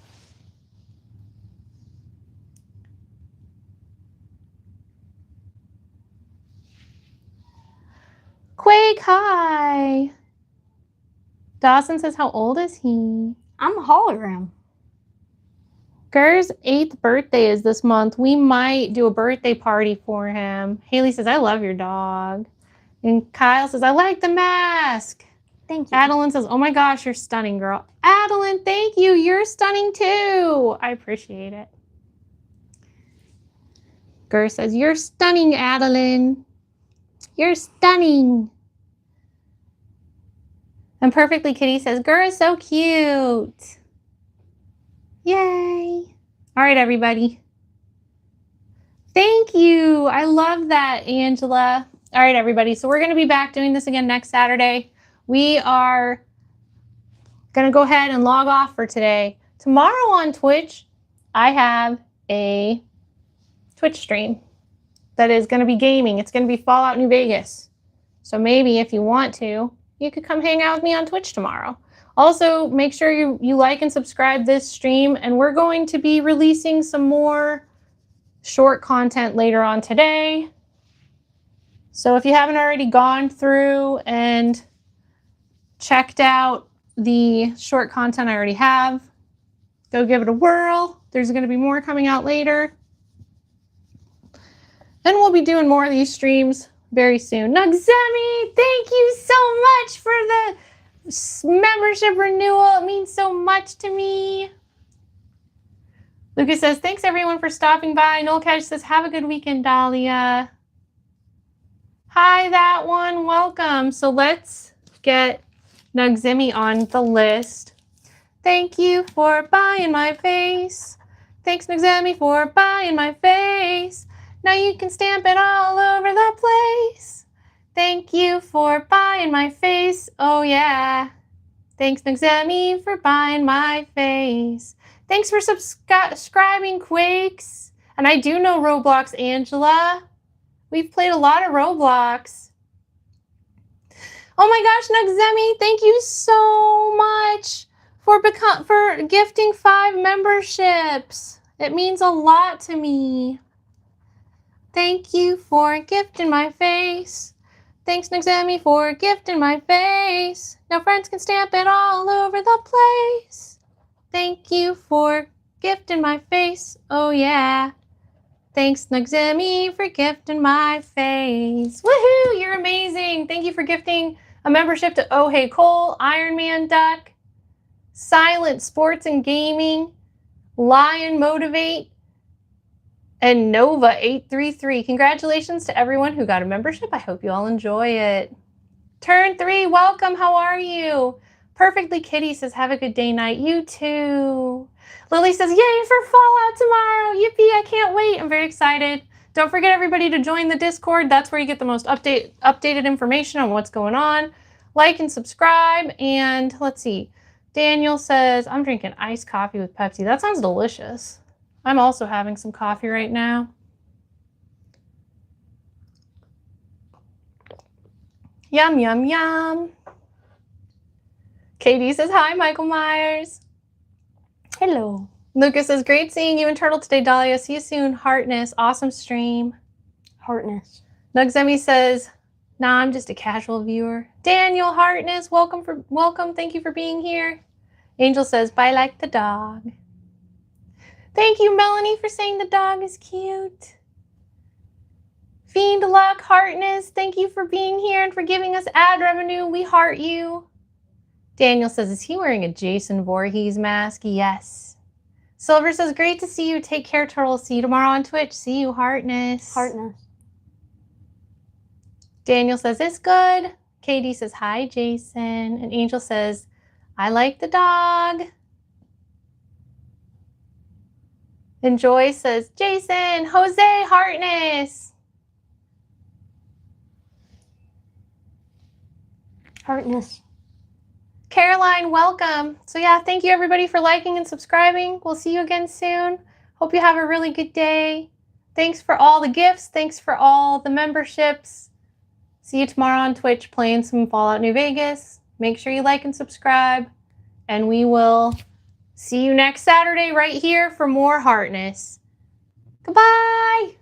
Quake, hi. Dawson says, how old is he? I'm a hologram. Gur's 8th birthday is this month. We might do a birthday party for him. Haley says, I love your dog. And Kyle says, I like the mask. Thank you. Adeline says, oh my gosh, you're stunning, girl. Adeline, thank you. You're stunning too. I appreciate it. Gur says, you're stunning, Adeline. You're stunning. And Perfectly Kitty says, Gur is so cute. Yay. All right, everybody. Thank you. I love that, Angela. All right, everybody. So we're going to be back doing this again next Saturday. We are going to go ahead and log off for today. Tomorrow on Twitch, I have a Twitch stream that is going to be gaming. It's going to be Fallout New Vegas. So maybe if you want to, you could come hang out with me on Twitch tomorrow. Also, make sure you like and subscribe this stream, and we're going to be releasing some more short content later on today. So if you haven't already gone through and checked out the short content I already have, go give it a whirl. There's going to be more coming out later. And we'll be doing more of these streams very soon. Nugzemi, thank you so much for the membership renewal. It means so much to me. Lucas says, thanks everyone for stopping by. Noel Cash says, have a good weekend, Dahlia. Hi, that one. Welcome. So let's get Nugzemi on the list. Thank you for buying my face. Thanks, Nugzemi, for buying my face. Now you can stamp it all over the place. Thank you for buying my face. Oh, yeah. Thanks, Nugzemi, for buying my face. Thanks for subscribing, Quakes. And I do know Roblox, Angela. We've played a lot of Roblox. Oh my gosh, Nugzemi, thank you so much for gifting 5 memberships. It means a lot to me. Thank you for gifting my face. Thanks, Nugzemi, for gifting my face. Now friends can stamp it all over the place. Thank you for gifting my face. Oh, yeah. Thanks, Nugzemi, for gifting my face. Woohoo! You're amazing. Thank you for gifting a membership to Oh Hey Cole, Iron Man Duck, Silent Sports and Gaming, Lion Motivate, and Nova833. Congratulations to everyone who got a membership. I hope you all enjoy it. Turn 3, welcome. How are you? Perfectly Kitty says, have a good day, night. You too. Lily says, yay for Fallout tomorrow. Yippee, I can't wait. I'm very excited. Don't forget, everybody, to join the Discord. That's where you get the most updated information on what's going on. Like and subscribe. And let's see. Daniel says, I'm drinking iced coffee with Pepsi. That sounds delicious. I'm also having some coffee right now. Yum, yum, yum. Katie says, hi, Michael Myers. Hello. Lucas says, great seeing you and Turtle today, Dahlia. See you soon. Heartness, awesome stream. Heartness. Nugzemi says, nah, I'm just a casual viewer. Daniel, Heartness, welcome. Thank you for being here. Angel says, bye like the dog. Thank you, Melanie, for saying the dog is cute. Fiend Luck, Heartness, thank you for being here and for giving us ad revenue. We heart you. Daniel says, is he wearing a Jason Voorhees mask? Yes. Silver says, great to see you. Take care, Turtle. See you tomorrow on Twitch. See you, Heartness. Heartness. Daniel says, it's good. Katie says, hi, Jason. And Angel says, I like the dog. And Joy says, Jason, Jose, Heartness. Heartness. Caroline, welcome. So yeah, thank you everybody for liking and subscribing. We'll see you again soon. Hope you have a really good day. Thanks for all the gifts. Thanks for all the memberships. See you tomorrow on Twitch playing some Fallout New Vegas. Make sure you like and subscribe. And we will see you next Saturday right here for more Heartness. Goodbye.